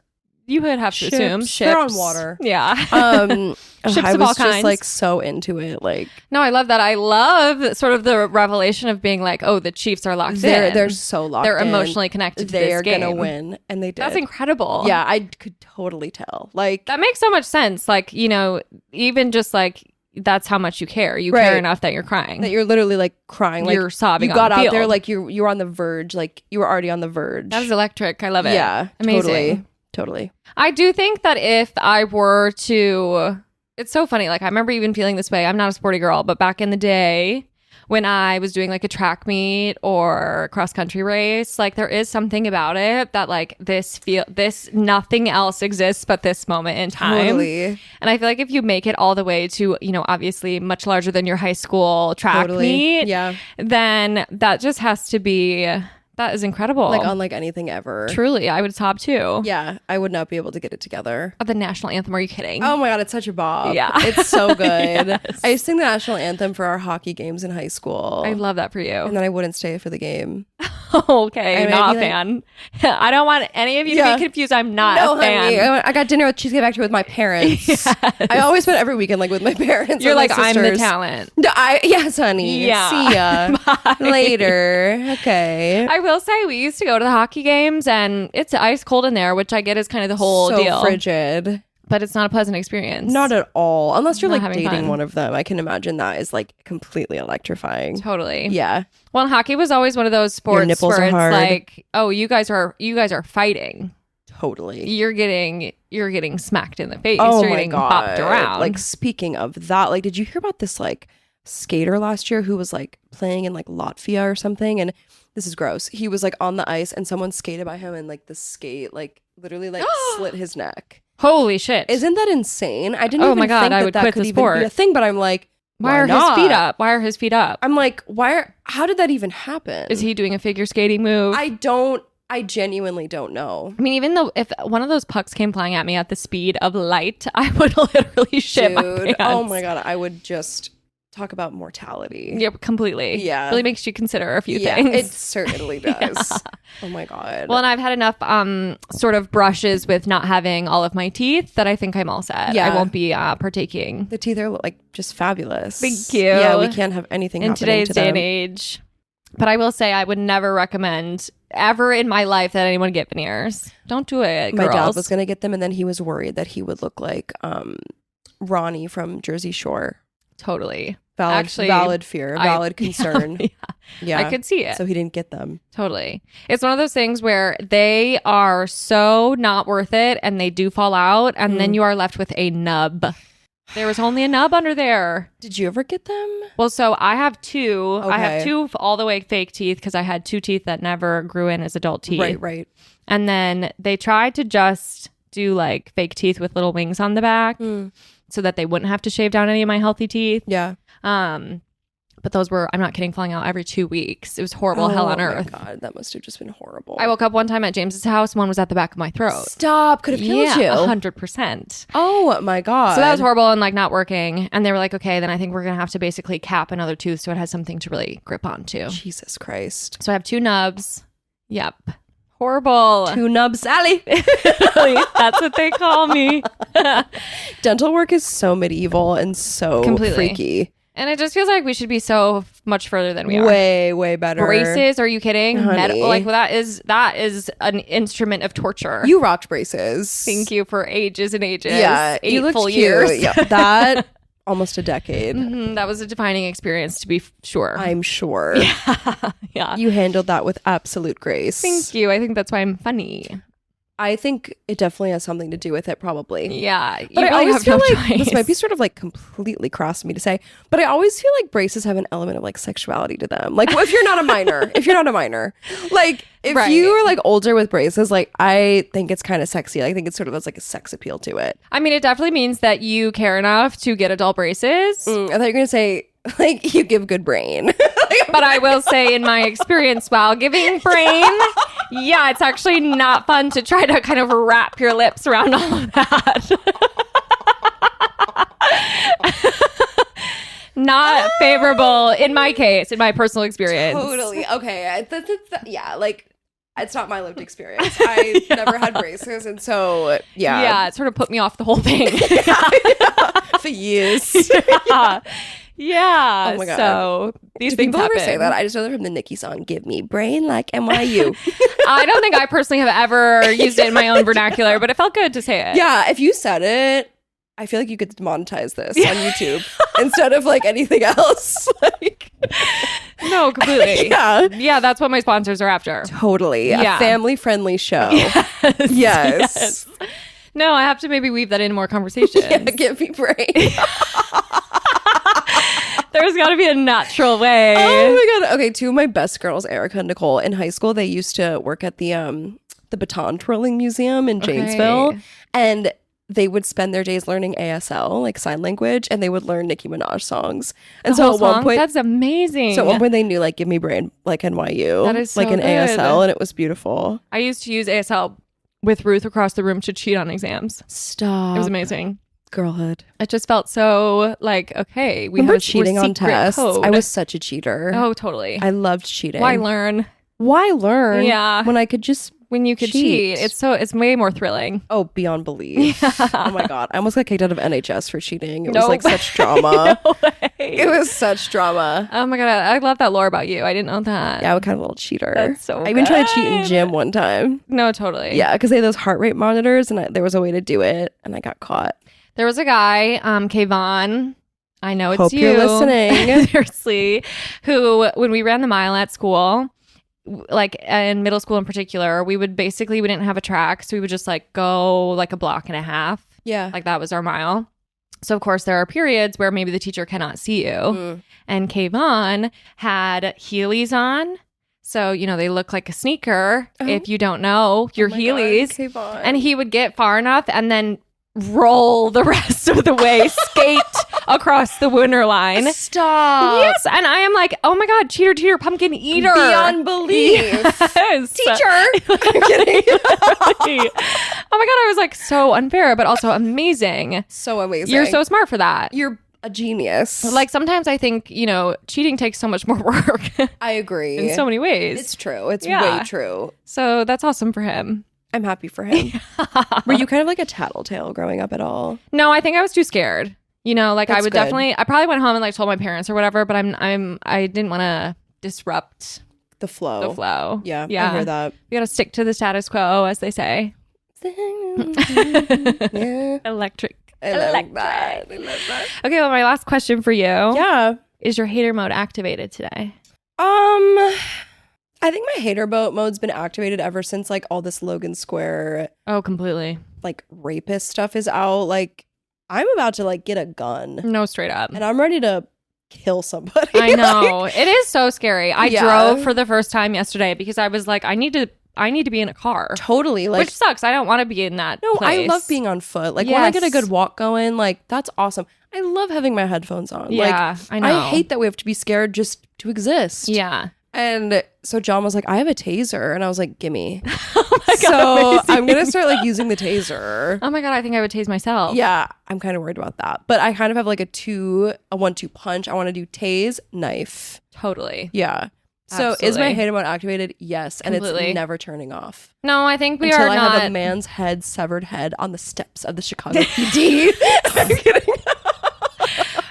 You would have to assume Ships. ships. They're on water. Yeah. Ships Ships I of was all just kinds. like so into it. Like No, I love that. I love sort of the revelation of being like, oh, the Chiefs are locked in. they're so locked They're in. emotionally connected to They're this game. gonna win. And they did. That's incredible. Yeah, I could totally tell. Like That makes so much sense. Like, you know, even just like that's how much you care. You Right. care enough that you're crying. that you're literally like crying. Like You're sobbing You on got the out there field. like you were on the verge. Like you were already on the verge. That is electric. I love it. Yeah, Amazing. totally. Totally. I do think that if I were to, it's so funny. Like I remember even feeling this way. I'm not a sporty girl, but back in the day when I was doing like a track meet or cross country race, like there is something about it that like this nothing else exists but this moment in time. Totally. And I feel like if you make it all the way to, obviously much larger than your high school track meet, then that just has to be, that is incredible. Like unlike anything ever. Truly, I would sob too. Yeah, I would not be able to get it together. The national anthem, are you kidding? Oh my God, it's such a bop. Yeah. It's so good. Yes. I used to sing the national anthem for our hockey games in high school. I love that for you. And then I wouldn't stay for the game. Okay, not a fan. I don't want any of you to be confused. I'm not a fan. Honey, I got dinner with Cheesecake Factory with my parents. Yes. I always spend every weekend like with my parents. You're like, I'm the talent. Yes, honey. Yeah. See ya later. Okay. I will say we used to go to the hockey games and it's ice cold in there, which I get is kind of the whole deal. So frigid. But it's not a pleasant experience. Not at all. Unless you're Not like dating fun. one of them. I can imagine that is like completely electrifying. Totally. Yeah. Well, hockey was always one of those sports nipples where are it's hard. like, oh, you guys are fighting. Totally. You're getting smacked in the face. Oh You're my getting God. popped around. Like speaking of that, like did you hear about this like skater last year who was like playing in like Latvia or something? And this is gross. He was like on the ice and someone skated by him and like the skate like literally like slit his neck. Holy shit. Isn't that insane? I didn't Oh even my God, think I that would that quit could the even be sport. a thing, but I'm like, Why are not? his feet up? Why are his feet up? I'm like, how did that even happen? Is he doing a figure skating move? I genuinely don't know. I mean, even though if one of those pucks came flying at me at the speed of light, I would literally shit my pants. Oh my God, I would just talk about mortality. Yeah, completely. Yeah. Really makes you consider a few things. It certainly does. Yeah. Oh my God. Well, and I've had enough sort of brushes with not having all of my teeth that I think I'm all set. Yeah. I won't be partaking. The teeth are like just fabulous. Thank you. Yeah, we can't have anything in happening today's to day them. and age. But I will say I would never recommend ever in my life that anyone get veneers. Don't do it, My girls. dad was gonna get them, and then he was worried that he would look like Ronnie from Jersey Shore. Totally. Valid fear, valid concern. Yeah, I could see it. So he didn't get them. Totally. It's one of those things where they are so not worth it and they do fall out and then you are left with a nub. There was only a nub under there. Did you ever get them? Well, so I have two. Okay. I have two all the way fake teeth because I had two teeth that never grew in as adult teeth. Right. And then they tried to just do like fake teeth with little wings on the back so that they wouldn't have to shave down any of my healthy teeth. Yeah. But those were, I'm not kidding, falling out every 2 weeks. It was horrible hell on earth. Oh my God, that must have just been horrible. I woke up one time at James's house. One was at the back of my throat. Stop. Could have killed you. 100%. Oh my God. So that was horrible and like not working. And they were like, okay, then I think we're going to have to basically cap another tooth so it has something to really grip onto. Jesus Christ. So I have two nubs. Yep. Horrible. Two nub Sally. That's what they call me. Dental work is so medieval and so Completely. freaky. And it just feels like we should be so much further than we are. Way better. Braces? Are you kidding? Honey. Like that is an instrument of torture. You rocked braces. Thank you for ages and ages. Yeah, 8 you looked full cute. years. Yeah, that almost a decade. That was a defining experience, to be sure. I'm sure. Yeah. You handled that with absolute grace. Thank you. I think that's why I'm funny. I think it definitely has something to do with it, probably. Yeah. But I really always have feel no like choice. this might be sort of like completely cross of me to say, but I always feel like braces have an element of like sexuality to them. Like if you're not a minor, like if Right. you are like older with braces, like I think it's kind of sexy. I think it's sort of has like a sex appeal to it. I mean, it definitely means that you care enough to get adult braces. I thought you were going to say like you give good brain. But I will say, in my experience, while giving brain, yeah, it's actually not fun to try to kind of wrap your lips around all of that. Not favorable in my case, in my personal experience. Totally. Okay. Yeah, like it's not my lived experience. I never had braces, and so Yeah, it sort of put me off the whole thing. for years. Yeah. Oh my God. So these Do things people ever happen. say that? I just know they're from the Nicki song, "Give Me Brain Like NYU." I don't think I personally have ever used it in my own vernacular, but it felt good to say it. Yeah, if you said it, I feel like you could monetize this on YouTube instead of like anything else. Like, No, completely. Yeah. Yeah, that's what my sponsors are after. Totally. Yeah. A family-friendly show. Yes. Yes. No, I have to maybe weave that into more conversations. Yeah, give me break. There's got to be a natural way. Oh my God. Okay, two of my best girls, Erica and Nicole, in high school, they used to work at the baton twirling museum in Janesville. Okay. And they would spend their days learning ASL, like sign language, and they would learn Nicki Minaj songs. And The so whole at one song? point, That's amazing. so at one point they knew like Give Me Brain, like NYU, That is like so an good. ASL, and it was beautiful. I used to use ASL with Ruth across the room to cheat on exams. Stop. It was amazing. Girlhood. It just felt so like, okay, we Remember have cheating on secret tests? code. I was such a cheater. Oh, totally. I loved cheating. Why learn Why learn? Yeah. When I could just when you could cheat? It's way more thrilling. Oh, beyond belief. Oh my God. I almost got kicked out of NHS for cheating. It was Nope. like such drama. No way. It was such drama. Oh my God, I love that lore about you. I didn't know that. Yeah, I'm kind of a little cheater. That's so I even tried to cheat in good. gym one time. No, totally. Yeah, because they had those heart rate monitors and there was a way to do it and I got caught. There was a guy, Kayvon. I know it's Hope you. you're listening. Seriously, who when we ran the mile at school, like in middle school in particular, we didn't have a track, so we would just like go like a block and a half. Yeah. Like that was our mile. So of course there are periods where maybe the teacher cannot see you. Mm. And Kayvon had Heelys on. So, you know, they look like a sneaker if you don't know your Heelys. And he would get far enough and then roll the rest of the way, skate across the winter line. Stop. Yes. And I am like, oh my God, cheater, pumpkin eater. Beyond belief. Yes. Teacher. I'm kidding. Oh my God, I was like so unfair, but also amazing. So amazing. You're so smart for that. You're a genius. Like sometimes I think, you know, cheating takes so much more work I agree. in so many ways. It's true. It's Yeah. way true. So that's awesome for him. I'm happy for him. Were you kind of like a tattletale growing up at all? No, I think I was too scared. You know, like I That's would good. I probably went home and like told my parents or whatever, but I didn't want to disrupt The flow. the flow. Yeah. Yeah. I hear that. We got to stick to the status quo, as they say. Yeah. Electric. I like that. I love that. Okay, well, my last question for you. Yeah. Is your hater mode activated today? I think my hater mode's been activated ever since like all this Logan Square Oh, completely. like rapist stuff is out. Like I'm about to like get a gun No, straight up. and I'm ready to kill somebody. I know. It is so scary. I Yeah. drove for the first time yesterday because I was like, I need to be in a car. Totally. Like Which sucks. I don't want to be in that no, place. I love being on foot. Like when I get a Yes. good walk going, like that's awesome. I love having my headphones on. Yeah, like, I know. I hate that we have to be scared just to exist. Yeah. And so John was like, I have a taser. And I was like, gimme. Oh my God, So amazing. I'm going to start like using the taser. Oh my God, I think I would tase myself. Yeah, I'm kind of worried about that. But I kind of have like a 1-2 punch. I want to do tase, knife. Totally. Yeah. So is my Absolutely. hater mode activated? Yes. And Completely. it's never turning off. No, I think we Until are I not. have a man's severed head on the steps of the Chicago PD. I'm kidding.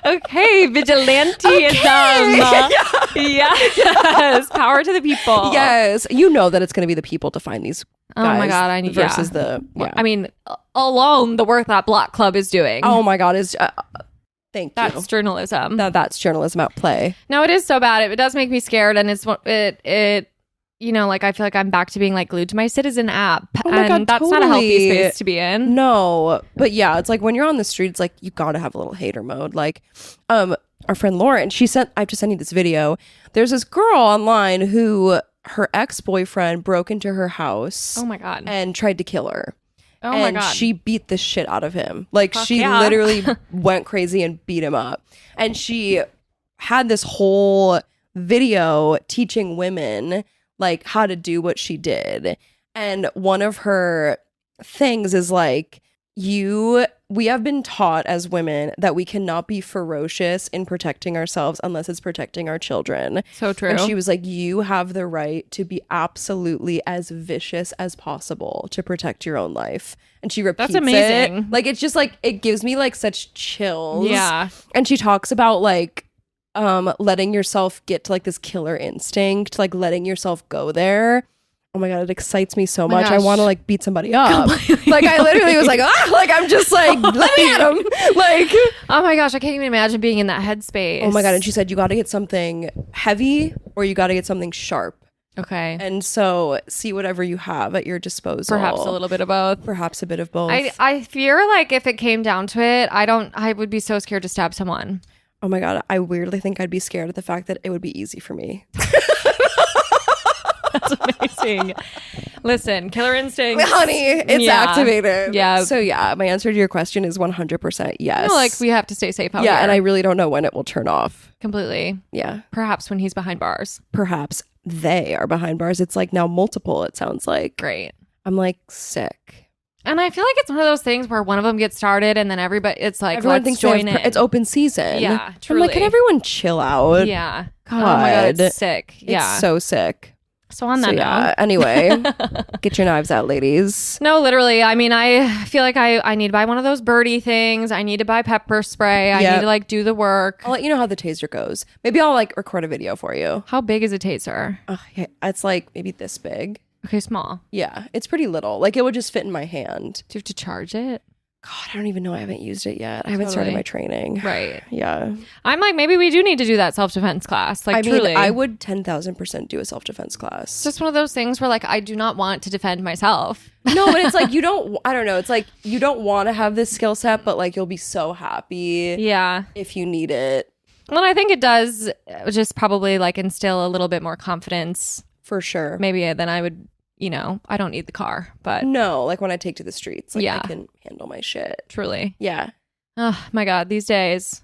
Okay, vigilanteism. Yes. Power to the people. Yes. You know that it's going to be the people to find these Oh guys my God, I need versus yeah. the yeah. I mean, alone the work that Block Club is doing. Oh my God, is thank That's you. journalism. That's journalism at play. No, it is so bad. It does make me scared, and it you know, like I feel like I'm back to being like glued to my Citizen app, Oh my and God, that's not a healthy totally. space to be in. No, but yeah, it's like when you're on the streets, like you gotta have a little hater mode. Like, our friend Lauren, I've just sent you this video. There's this girl online who her ex-boyfriend broke into her house Oh my God. and tried to kill her. Oh and my God. she beat the shit out of him. Like Fuck she yeah. literally went crazy and beat him up. And she had this whole video teaching women like how to do what she did. And one of her things is like, we have been taught as women that we cannot be ferocious in protecting ourselves unless it's protecting our children. So true. And she was like, you have the right to be absolutely as vicious as possible to protect your own life. And she repeats amazing. it. Like, it's just like, it gives me like such chills. Yeah. And she talks about like, letting yourself get to like this killer instinct, like letting yourself go there. Oh my God, it excites me so my much. I gosh. want to like beat somebody up. Like I literally was like, like I'm just like, let me at him. Like, Oh my gosh, I can't even imagine being in that headspace. oh my God. And she said, you got to get something heavy or you got to get something sharp. Okay. And so see whatever you have at your disposal. Perhaps a little bit of both. Perhaps a bit of both. I fear like if it came down to it, I would be so scared to stab someone. Oh my God. I weirdly think I'd be scared of the fact that it would be easy for me. That's amazing. Listen, killer instinct. Honey, it's activated. Yeah. So yeah, my answer to your question is 100% yes. Like we have to stay safe out here. Yeah, and I really don't know when it will turn off. Completely. Yeah. Perhaps when he's behind bars. Perhaps they are behind bars. It's like now multiple, it sounds like. Great. I'm like sick. And I feel like it's one of those things where one of them gets started and then everybody, it's like, Everyone let's thinks join in. it's open season. Yeah, I'm truly. like, can everyone chill out? Yeah. God. Oh my God, it's sick. Yeah. It's so sick. So on that note. Anyway, get your knives out, ladies. No, literally. I mean, I feel like I need to buy one of those birdie things. I need to buy pepper spray. I need to like do the work. I'll let you know how the taser goes. Maybe I'll like record a video for you. How big is a taser? Yeah, it's like maybe this big. Okay, small. Yeah, it's pretty little. Like it would just fit in my hand. Do you have to charge it? God, I don't even know. I haven't used it yet. I haven't started my training. Right. Yeah. I'm like, maybe we do need to do that self-defense class. Like, truly. mean, I would 10,000% do a self-defense class. It's just one of those things where like, I do not want to defend myself. No, but it's like, I don't know. It's like, you don't want to have this skill set, but like, you'll be so happy. Yeah. If you need it. Well, I think it does just probably like instill a little bit more confidence. For sure. Maybe than I would, I don't need the car, but. No, like when I take to the streets, like Yeah. I can handle my shit. Truly. Yeah. Oh my God, these days.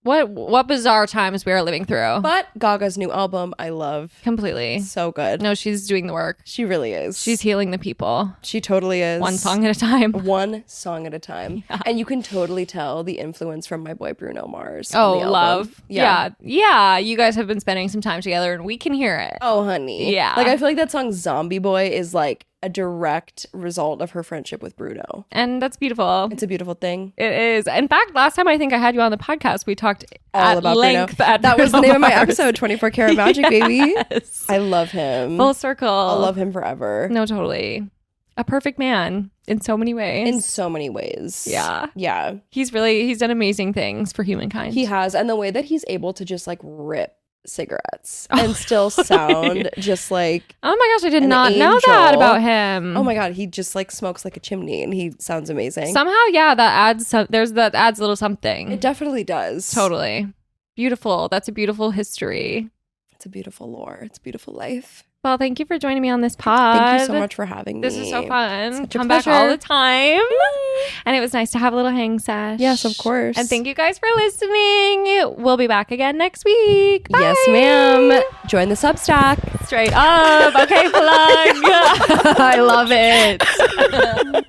What bizarre times we are living through. But Gaga's new album, I love. Completely. So good. No, she's doing the work. She really is. She's healing the people. She totally is. One song at a time. One song at a time. Yeah. And you can totally tell the influence from my boy Bruno Mars. Oh, love. Yeah. Yeah. You guys have been spending some time together and we can hear it. Oh, honey. Yeah. Like, I feel like that song Zombie Boy is like a direct result of her friendship with Bruno. And that's beautiful. It's a beautiful thing. It is. In fact, last time I think I had you on the podcast, we talked all about length Bruno. That was the name of my episode, 24 Karat Magic, baby. Yes. I love him. Full circle. I'll love him forever. No, totally. A perfect man in so many ways. In so many ways. Yeah. Yeah. He's done amazing things for humankind. He has. And the way that he's able to just like rip cigarettes and still sound just like, oh my gosh, I did not know angel. that about him. Oh my God, he just like smokes like a chimney and he sounds amazing. Somehow, yeah, that adds a little something. It definitely does. Totally. Beautiful. That's a beautiful history. It's a beautiful lore. It's a beautiful life. Well, thank you for joining me on this pod. Thank you so much for having me. This is so fun. Such a Come back pleasure. all the time. And it was nice to have a little hang sesh. Yes, of course. And thank you guys for listening. We'll be back again next week. Bye. Yes, ma'am. Join the Substack. Straight up. Okay, plug. I love it.